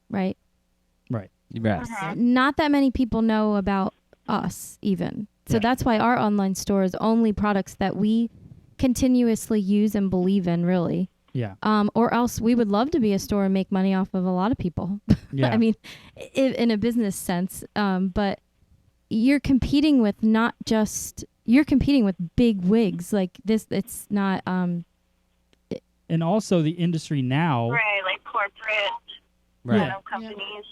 right? Right. Yes. Not that many people know about us, even. So that's why our online store is only products that we continuously use and believe in, really. Yeah. Or else we would love to be a store and make money off of a lot of people. Yeah. I mean, in a business sense. But you're competing with you're competing with big wigs like this. It's not. And also the industry now. Right, like corporate kind of companies.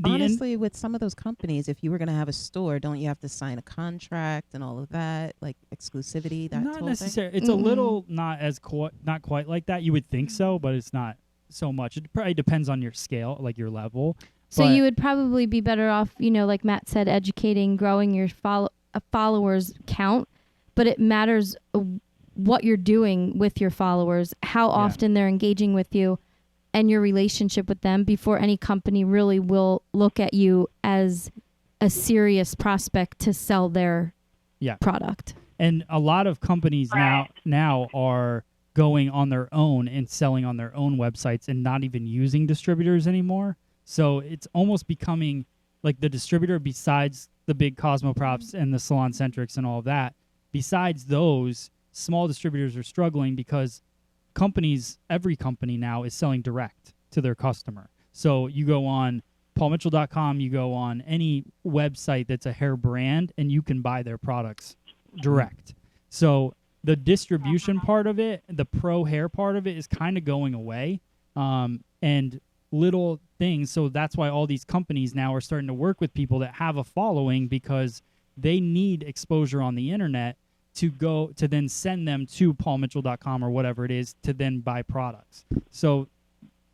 Honestly, with some of those companies, if you were going to have a store, don't you have to sign a contract and all of that, like exclusivity? That Not whole necessarily. thing? It's a little not quite like that. You would think so, but it's not so much. It probably depends on your scale, like your level. So you would probably be better off, like Matt said, educating, growing your followers count, but it matters what you're doing with your followers, how often they're engaging with you, and your relationship with them before any company really will look at you as a serious prospect to sell their product. And a lot of companies now are going on their own and selling on their own websites and not even using distributors anymore. So it's almost becoming like the distributor, besides the big Cosmoprops and the Salon Centrics and all of that. Besides those, small distributors are struggling because every company now is selling direct to their customer. So you go on paulmitchell.com, you go on any website that's a hair brand, and you can buy their products direct. So the distribution part of it, the pro hair part of it, is kind of going away. And little things. So that's why all these companies now are starting to work with people that have a following, because they need exposure on the internet to then send them to paulmitchell.com or whatever it is to then buy products. So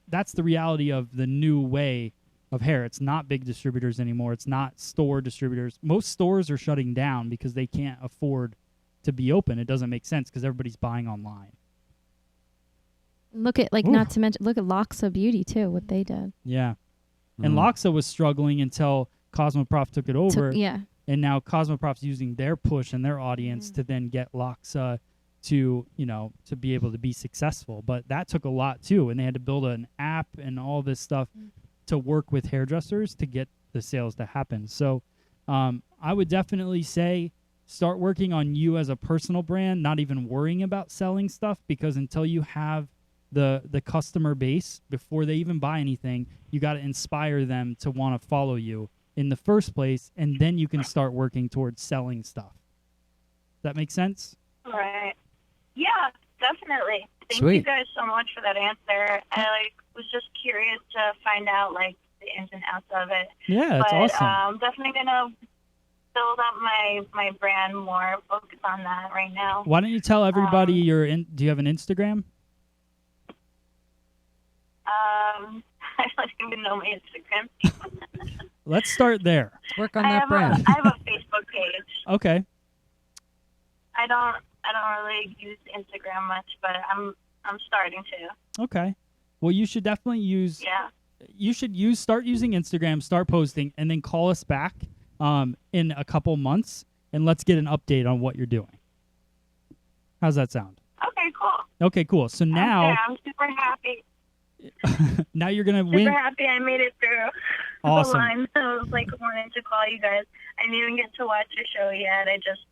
that's the reality of the new way of hair. It's not big distributors anymore. It's not store distributors. Most stores are shutting down because they can't afford to be open. It doesn't make sense because everybody's buying online. Look at, like, not to mention, look at Loxa Beauty, too, what they did. Yeah. And Loxa was struggling until Cosmoprof took it over. Yeah. And now Cosmoprof's using their push and their audience to then get Loxa to, to be able to be successful. But that took a lot, too. And they had to build an app and all this stuff to work with hairdressers to get the sales to happen. So I would definitely say start working on you as a personal brand, not even worrying about selling stuff, because until you have the customer base, before they even buy anything, you got to inspire them to want to follow you in the first place, and then you can start working towards selling stuff. Does that make sense? Right. Yeah, definitely. Thank Sweet. you guys so much for that answer. I was just curious to find out the ins and outs of it. Yeah, it's awesome. I'm definitely gonna build up my brand more, focus on that right now. Why don't you tell everybody do you have an Instagram? I don't even know my Instagram. Let's start there. Work on I that have brand. I have a Facebook page. Okay. I don't really use Instagram much, but I'm starting to. Okay. Well, you should definitely use. Yeah. You should start using Instagram, start posting, and then call us back in a couple months, and let's get an update on what you're doing. How's that sound? Okay, cool. Okay, cool. So now, Okay, I'm super happy. now you're gonna Super win. happy I made it through Awesome. the line. I was wanting to call you guys. I didn't even get to watch your show yet. I just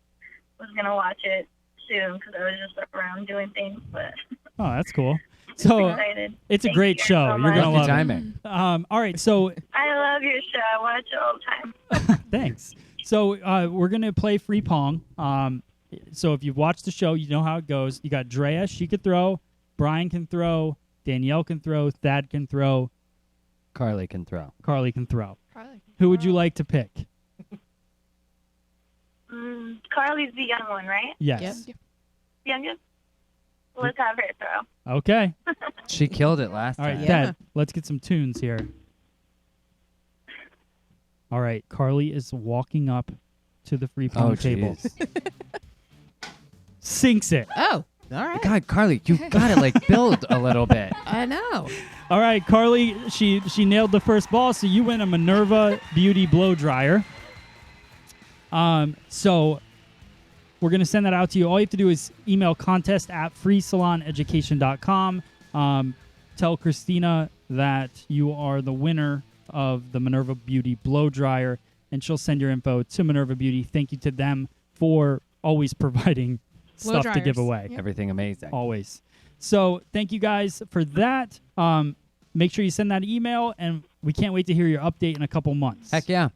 was gonna watch it soon because I was just around doing things. But Oh, that's cool. So excited. it's a Thank great you show. so You're much. gonna love timing. it. All right. So I love your show. I watch it all the time. thanks. So we're gonna play free Pong. So if you've watched the show, you know how it goes. You got Drea, she could throw. Brian can throw. Danielle can throw. Thad can throw. Carly can throw. Carly can throw. Carly. Who would you like to pick? Carly's the young one, right? Yes. Youngest? Let's have her throw. Okay. She killed it last All right, time. Dad, let's get some tunes here. All right, Carly is walking up to the free Pong table. jeez. Sinks it. Oh, all right. God, Carly, you gotta build a little bit. I know. All right, Carly, she nailed the first ball, so you win a Minerva Beauty blow dryer. So we're going to send that out to you. All you have to do is email contest@freesaloneducation.com. Tell Christina that you are the winner of the Minerva Beauty blow dryer, and she'll send your info to Minerva Beauty. Thank you to them for always providing Blow stuff to give dryers. away. Yep. Everything amazing. Always. So thank you guys for that. Make sure you send that email, and we can't wait to hear your update in a couple months. Heck yeah.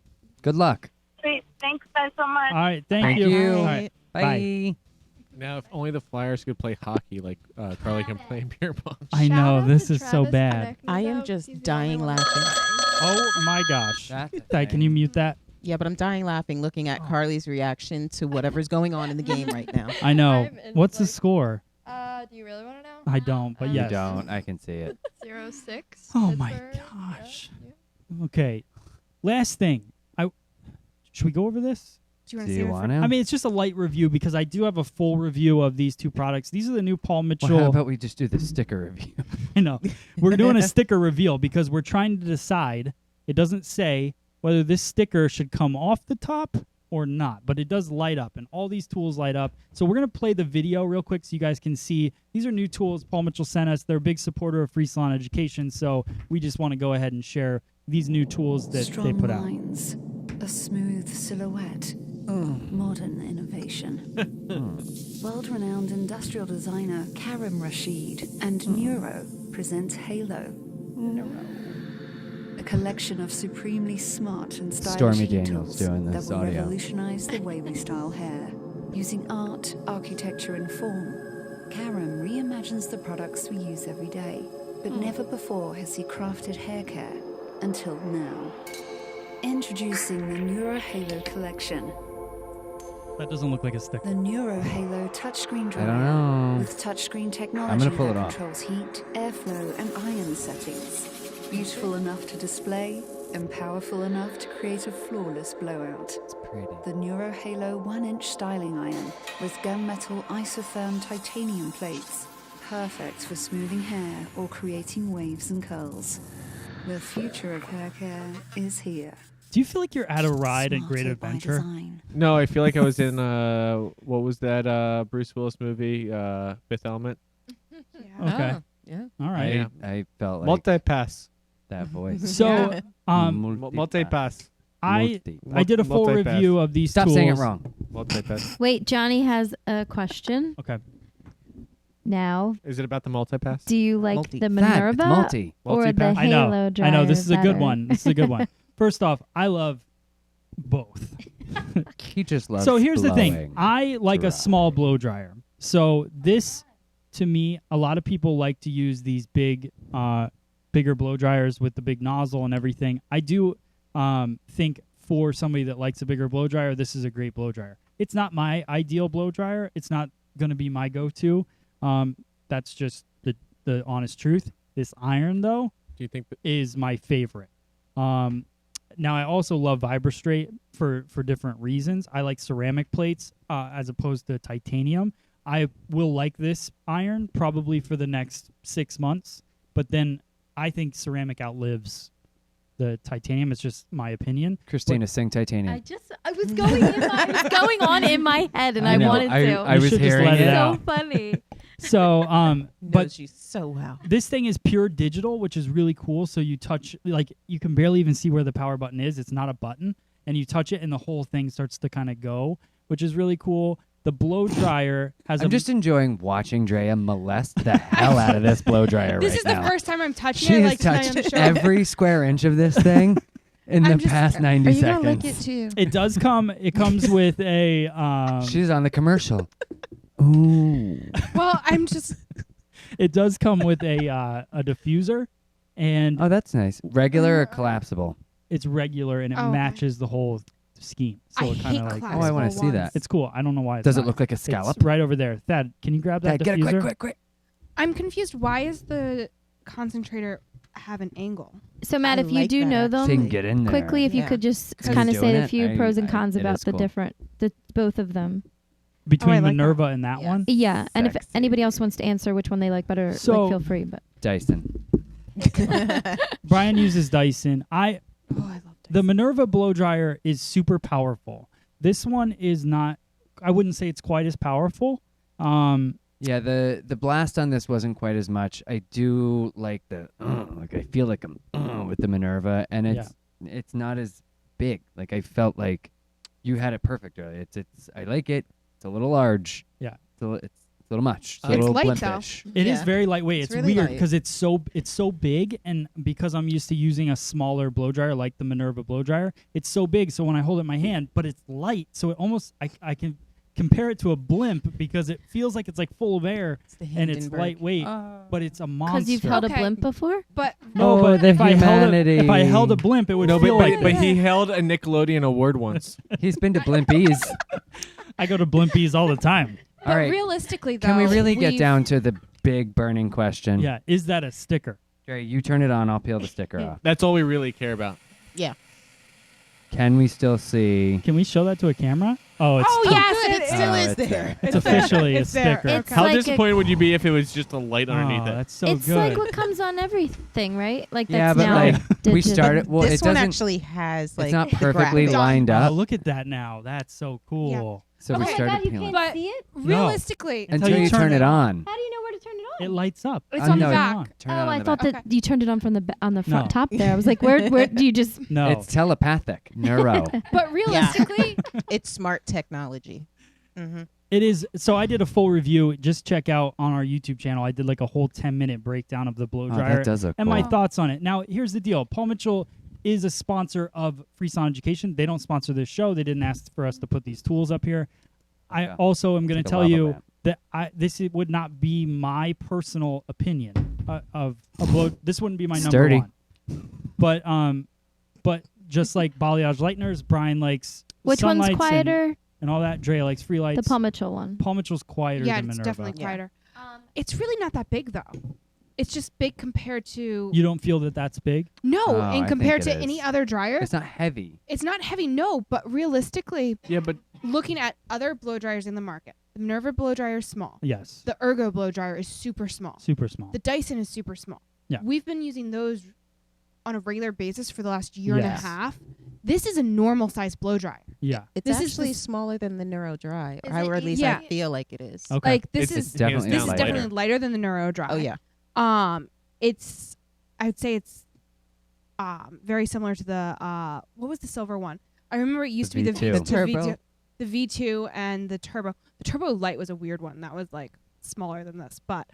Good luck. Sweet. Thanks guys so much. All right. Thank Thank you. you. All right. Bye. Now, if only the Flyers could play hockey like Carly can play beer pong. I Shout know. out This to is so Travis bad. Konechny, I am though, just 'cause he's the dying only one laughing. Oh, my gosh. That's a Dad, can thing. you mute that? Yeah, but I'm dying laughing looking at Carly's reaction to whatever's going on in the game right now. I know. I'm in, What's the like- score? Do you really want to know? I don't, but Um, yes. You don't. I can see it. 0-6. Oh, my Pittsburgh. gosh. Yeah. Okay. Last thing. Should we go over this? Do you want Do to you see want to? I mean, it's just a light review because I do have a full review of these two products. These are the new Paul Mitchell. Well, how about we just do the sticker review? I know. We're doing a sticker reveal because we're trying to decide. It doesn't say whether this sticker should come off the top or not, but it does light up, and all these tools light up. So we're going to play the video real quick so you guys can see. These are new tools Paul Mitchell sent us. They're a big supporter of Free Salon Education, so we just want to go ahead and share these new tools that they put out. Lines, a smooth silhouette, modern innovation. World-renowned industrial designer Karim Rashid and Neuro presents Halo. A collection of supremely smart and stylish Stormy heat Daniels tools doing that this will audio. revolutionize the way we style hair. Using art, architecture, and form, Karim reimagines the products we use every day. But never before has he crafted hair care until now. Introducing the Neuro Halo collection. That doesn't look like a sticker. The Neuro Halo touchscreen I dryer. don't know. With touchscreen technology I'm gonna pull that it off. controls heat, airflow, and iron settings. Beautiful enough to display and powerful enough to create a flawless blowout. It's pretty. The Neuro Halo 1-inch styling iron with gunmetal isotherm titanium plates. Perfect for smoothing hair or creating waves and curls. The future of hair care is here. Do you feel like you're at a ride at Great Smarter by Adventure? design. No, I feel like I was in what was that Bruce Willis movie, Fifth Element? Okay. Oh, yeah. All right. Yeah. I felt like Multi-pass. that voice. So, Multi-pass. I did a full Multi-pass. review of these Stop tools. saying it wrong. Multi-pass. Wait, Johnny has a question. Okay. Now, Is it about the multi-pass? do you like Multi. the Fat, Minerva it's multi. or the Multi-pass. Halo dryer? I know. This is a good better? one. This is a good one. First off, I love both. He just loves So here's the thing. blowing. I like dry. a small blow dryer. So this, to me, a lot of people like to use these bigger blow dryers with the big nozzle and everything. I do think for somebody that likes a bigger blow dryer, this is a great blow dryer. It's not my ideal blow dryer. It's not going to be my go-to. That's just the honest truth. This iron, though, Do you think that is my favorite. Now, I also love VibraStraight for different reasons. I like ceramic plates as opposed to titanium. I will like this iron probably for the next 6 months, but then I think ceramic outlives the titanium. It's just my opinion. Christina, sing Titanium. I was going on in my head, and I know. wanted to. I You was should just hearing let it it. out. So funny. So, but Knows you so well. this thing is pure digital, which is really cool. So you touch, like, you can barely even see where the power button is. It's not a button, and you touch it, and the whole thing starts to kind of go, which is really cool. The blow dryer has I'm just enjoying watching Drea molest the hell out of this blow dryer This right is now. the first time I'm touching She it. has Like tonight on the touched show. every square inch of this thing in the past 90 Are you seconds. gonna lick it too? It does come. It comes with a. She's on the commercial. Ooh. Well, I'm just. It does come with a diffuser, and Oh, that's nice. Regular or collapsible? it's regular, and it Oh, okay. matches the whole scheme. So I it kind hate of like. collapsible Oh, I wanna see ones. that. It's cool. I don't know why. It's Does it not. look like a It's scallop? right over there. Thad, can you grab that Dad, get it diffuser? quick. I'm confused. Why is the concentrator have an angle? So, Matt, I if you like do that, know actually. So you can them, get in there. quickly, if you Yeah. could just Because kind of doing say the it, few pros and cons it about is the cool. different, both of them. Between I like that. Minerva and that Yes. one. Yeah, and if Sexy. anybody else wants to answer which one they like better, So- like, feel free. But Dyson. Brian uses Dyson. Oh, I love The Minerva blow dryer is super powerful. This one is not. I wouldn't say it's quite as powerful. Yeah, the blast on this wasn't quite as much. I do like like I feel like I'm with the Minerva, and it's not as big. Like I felt like you had it perfect earlier. It's I like it. It's a little large. Yeah. It's a little much. It's a It's little light, though. blimpish. It is Yeah. very lightweight. It's It's really weird light. because it's so big, and because I'm used to using a smaller blow dryer like the Minerva blow dryer, it's so big. So when I hold it in my hand, but it's light, so it almost I can compare it to a blimp because it feels like it's like full of air the and it's Hindenburg. lightweight, but it's a monster. because you've held a Okay. blimp before. But No, Oh, but the if I humanity. held a blimp, it would No, feel but, like but he held a Nickelodeon award once. He's been to Blimpies. I go to Blimpies all the time. All right. realistically, though, Can we really get we've- down to the big burning question? Yeah, is that a sticker? Dre, you turn it on. I'll peel the sticker off. That's all we really care about. Yeah. Can we still see? Can we show that to a camera? Oh, it's Oh still- yes, Good, it it still Oh, is it's there. there. it's officially a It's there. sticker. It's How like disappointed would you be if it was just a light Oh, underneath it? that's so it's good. like what comes on everything, right? Like Yeah, that's but now like we digital. started. Well, this it one doesn't. actually has like It's not the perfectly graphic. lined Oh, up. look at that now. That's so cool. So Oh we my started God, you peeling. can't But- see it. Realistically, Until you turn it on. How do you know where to turn it on? It lights up. it's Oh, on no, the it- back. Turn it Oh, on I the thought back. that you turned it on from on the front No. top there. I was like, where do you just? No. It's telepathic. Neuro. But realistically, It's smart technology. Mm-hmm. It is. So I did a full review. Just check out on our YouTube channel. I did like a whole 10-minute breakdown of the blow Oh, dryer that does look and my cool. thoughts on it. Now, here's the deal. Paul Mitchell is a sponsor of Free Salon Education. They don't sponsor this show. They didn't ask for us to put these tools up here. I Yeah. also am going Like to a tell lava you lamp. that this would not be my personal opinion of a blow. This wouldn't be my Sturdy. number one. But just like Balayage Lightners, Brian likes Which one's Sunlights and- quieter? and all that. Dre likes free lights. The Paul Mitchell one. Paul Mitchell's quieter Yeah, than it's Minerva. definitely quieter. It's really not that big though. It's just big compared to. You don't feel that that's big? No, Oh, I and compared think to it any is. other dryer, It's not heavy. it's not heavy. No, but realistically, Yeah, but looking at other blow dryers in the market, the Minerva blow dryer is small. Yes. The Ergo blow dryer is super small. Super small. The Dyson is super small. Yeah. We've been using those on a regular basis for the last year and a Yes. half. This is a normal size blow dryer. Yeah. It's This is actually just- smaller than the Neuro Dry, Is or it at least Yeah. I feel like it is. Okay. Like this It's is definitely this is lighter. definitely lighter than the Neuro Dry. Oh yeah. It's I'd say it's very similar to the what was the silver one? I remember it used The to be V2. the The Turbo. V2, the V2 and the Turbo. The Turbo Light was a weird one. That was like smaller than this, but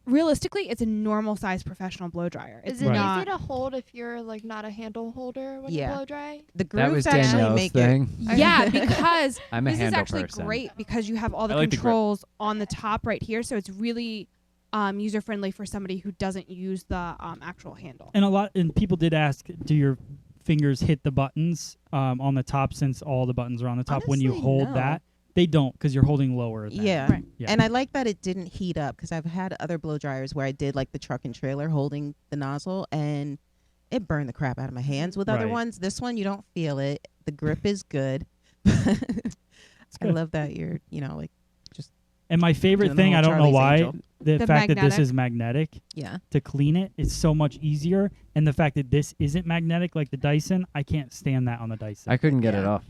realistically, it's a normal size professional blow dryer. It's Is it Right. easy to hold if you're like not a handle holder when Yeah. you blow dry? The That was grooves actually Danielle's make thing. yeah, because I'm a this is handle actually person. great because you have all the I like the grip. controls on the top right here, so it's really user friendly for somebody who doesn't use the actual handle. And people did ask, do your fingers hit the buttons on the top since all the buttons are on the top when you Honestly, hold no. that? They don't because you're holding lower. Than Yeah. Right. Yeah. And I like that it didn't heat up because I've had other blow dryers where I did like the truck and trailer holding the nozzle and it burned the crap out of my hands with other Right. ones. This one, you don't feel it. The grip is good. I good. love that you're, like, And my favorite Doing the thing, whole I don't know Charlie's why, Angel. the The fact that this magnetic. is magnetic yeah. to clean it is so much easier. And the fact that this isn't magnetic like the Dyson, I can't stand that on the Dyson. I couldn't get it Yeah. off.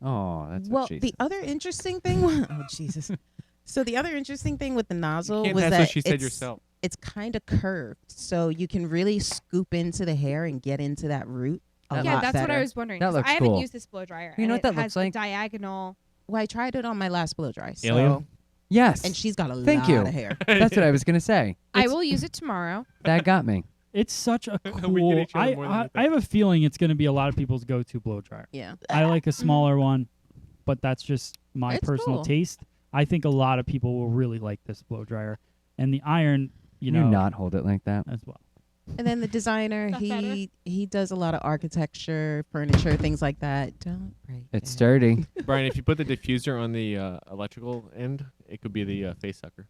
Oh, that's Well, what she the said. other interesting thing, oh Jesus. So the other interesting thing with the nozzle can't, was that's that what she said it's, yourself. it's kind of curved, so you can really scoop into the hair and get into that root. A Yeah, lot that's better. what I was wondering. That 'cause looks I haven't cool. used this blow dryer. You and know what it that has looks the like? diagonal. Well, I tried it on my last blow dry. So, Alien? Yes. and she's got a Thank lot you. of hair. That's what I was going to say. I will use it tomorrow. That got me. It's such a We get cool. each other more than we I have a feeling it's going to be a lot of people's go-to blow dryer. Yeah. I like a smaller one, but that's just my It's personal cool. taste. I think a lot of people will really like this blow dryer, and the iron, you Can know, you not hold it like that? as well. And then the designer, That better? he does a lot of architecture, furniture, things like that. Don't break It's it. sturdy. Brian, if you put the diffuser on the electrical end, it could be the face sucker.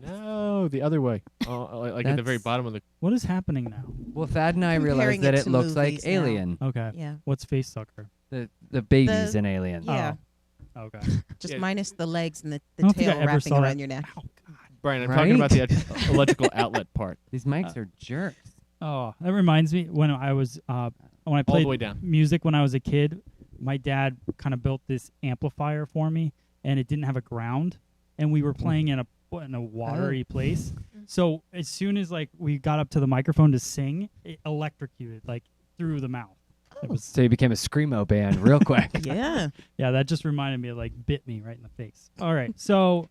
No, the other way. Like at the very That's- bottom of the. What is happening now? Well, Thad and I Comparing realized that it it to looks like movies now. Alien. Okay. Yeah. What's face sucker? The babies in Alien. Yeah. Oh, okay. Just Yeah. minus the legs and I the don't think I tail ever wrapping saw around that. your neck. Ow, God. Brian, I'm talking about the Right? electrical outlet part. These mics are jerks. Oh, that reminds me when I was when I All the played way down. music when I was a kid. My dad kind of built this amplifier for me, and it didn't have a ground, and we were playing in a watery place. So as soon as like we got up to the microphone to sing, it electrocuted like through the mouth. It was So you became a screamo band real quick. Yeah. yeah, that just reminded me. It like bit me right in the face. All right, so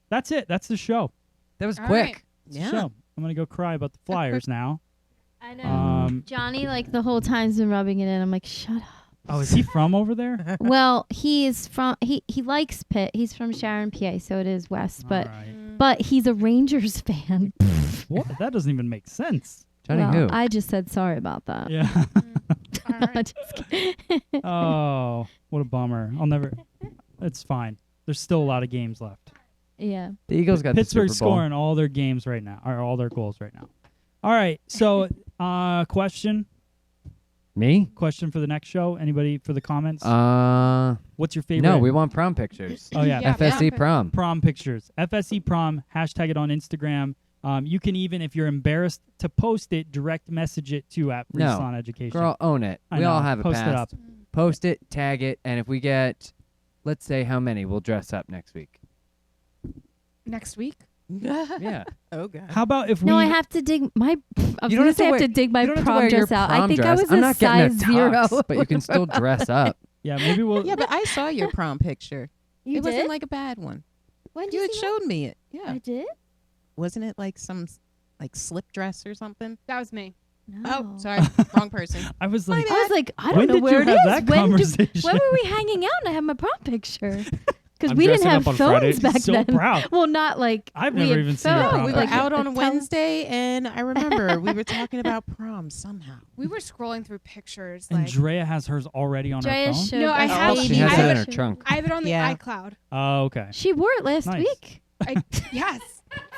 that's it. That's the show. That was All quick. right. That's the Yeah. show. I'm gonna go cry about the Flyers now. I know. Johnny, like the whole time's been rubbing it in. I'm like, shut up. Oh, is he from over there? Well, he is from. He likes Pitt. He's from Sharon, PA, so it is west. But All right. but he's a Rangers fan. What? That doesn't even make sense. Johnny well, who? I just said sorry about that. Yeah. All right. Just kidding. Oh, what a bummer. I'll never. It's fine. There's still a lot of games left. Yeah. The Eagles got Pittsburgh's the Super Bowl. scoring all their games right now, or all their goals right now. All right. So, question Me? for the next show. Anybody for the comments? What's your favorite? No, we want prom pictures. Oh yeah, Yeah, FSC yeah. prom. prom pictures. FSC prom. Hashtag it on Instagram. You can even, if you're embarrassed to post it, direct message it to at Free No. Salon Education. Girl, own it. I We all know. have a Post it past. up. Post it, tag it, and if we get, let's say how many, we'll dress up next week. Next week. Yeah. Oh god. How about if No, we? I have to dig my. I was You don't gonna have say to I have wear- to dig my you don't have to prom wear your dress out. I prom think I dress. was I'm a not getting size a tux, 0. but you can still dress up. Yeah, maybe we'll. Yeah, but I saw your prom picture. You it did? wasn't like a bad one. When did You had see showed me it. that? Yeah. I did. Wasn't it like some like slip dress or something? That was me. No. Oh, sorry. Wrong person. I was like, I was like, I when don't know did where you it have is. that conversation? When were we hanging out and I have my prom picture? Because I'm we didn't dressing have up on Friday. phones back So then. proud. Well, not like I've we never had even seen your phones. prom we were back out on Tell- Wednesday, and I remember we were talking about prom somehow. We were scrolling through pictures. And Like, Drea has hers already on Drea her phone. showed No, I us have- baby She has I it in have her it- trunk. I have it on the Yeah. iCloud. Oh, okay. She wore it last Nice. week. Yes.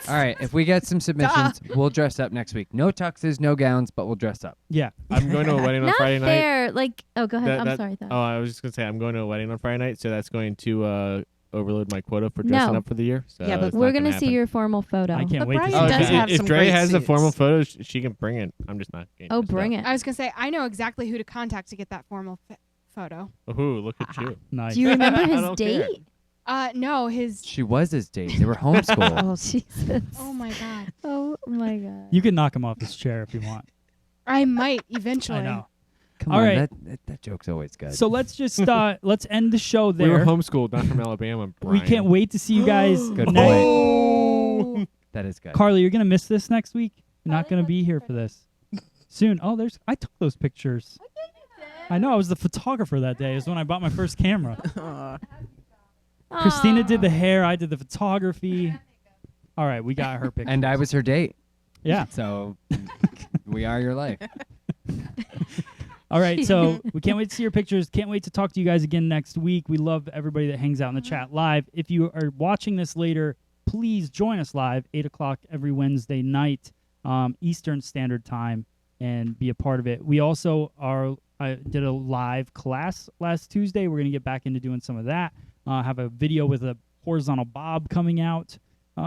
All right, if we get some submissions, we'll dress up next week. No tuxes, no gowns, but we'll dress up. Yeah. I'm going to a wedding on Not Friday night. fair. Like, oh, go ahead. I'm That- sorry. Oh, I was just gonna say I'm going to a wedding on Friday night, so that's going to overload my quota for dressing No. up for the year. So Yeah, but it's We're not gonna see happen. your formal photo. I can't But wait to Brian see Oh, does that. have if some Dre great has a suits. formal photo, she can bring it. I'm just not. Getting Oh, dressed bring up. it. I was gonna say I know exactly who to contact to get that formal photo. Ooh, look at you. Nice. Do you remember I his don't care. date? No, his. She was his date. They were homeschooled. Oh, Jesus. Oh my god. Oh, my God. You can knock him off his chair if you want. I might eventually. I know. Come All on, right. that joke's always good. So let's just let's end the show We were there. homeschooled, not from Alabama. We Brian. can't wait to see you guys. Good next- point. Oh. That is good. Carly, you're gonna miss this next week. You're not gonna be here for this. Soon. Oh, I took those pictures. I know. I was the photographer that day. Is when I bought my first camera. Christina did the hair. I did the photography. All right, we got her picture. And I was her date. Yeah. So we are your life. All right, so we can't wait to see your pictures. Can't wait to talk to you guys again next week. We love everybody that hangs out in the chat live. If you are watching this later, please join us live, 8 o'clock every Wednesday night, Eastern Standard Time, and be a part of it. We also I did a live class last Tuesday. We're going to get back into doing some of that. Have a video with a horizontal bob coming out,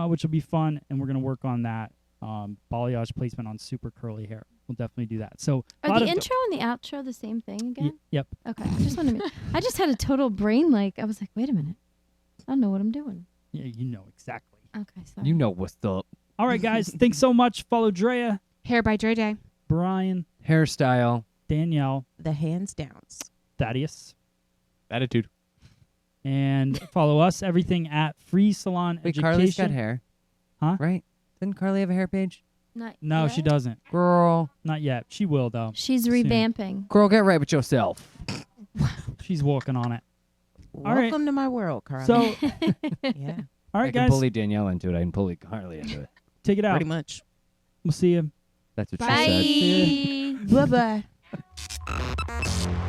which will be fun, and we're going to work on that balayage placement on super curly hair. We'll definitely do that. So Are the intro and the outro the same thing again? Yep. Okay. I just want to. I just had a total brain like. I was like, wait a minute. I don't know what I'm doing. Yeah, you know exactly. Okay, sorry. You know what's up. All right, guys. Thanks so much. Follow Drea, Hair by Dre Day. Brian, Hairstyle. Danielle, The hands downs. Thaddeus, Attitude. and follow us. Everything at Free Salon Wait, Education. Carly's got hair. Huh? Right? Didn't Carly have a hair page? Not No, yet. she doesn't. Girl. Not yet. She will though. She's Soon. revamping. Girl, get right with yourself. She's working on it. All right. Welcome to my world, Carly. So, yeah, all I right, can guys, bully Danielle into it. I can bully Carly into it. take it out. pretty much. We'll see you. That's what Bye. she said. Bye bye.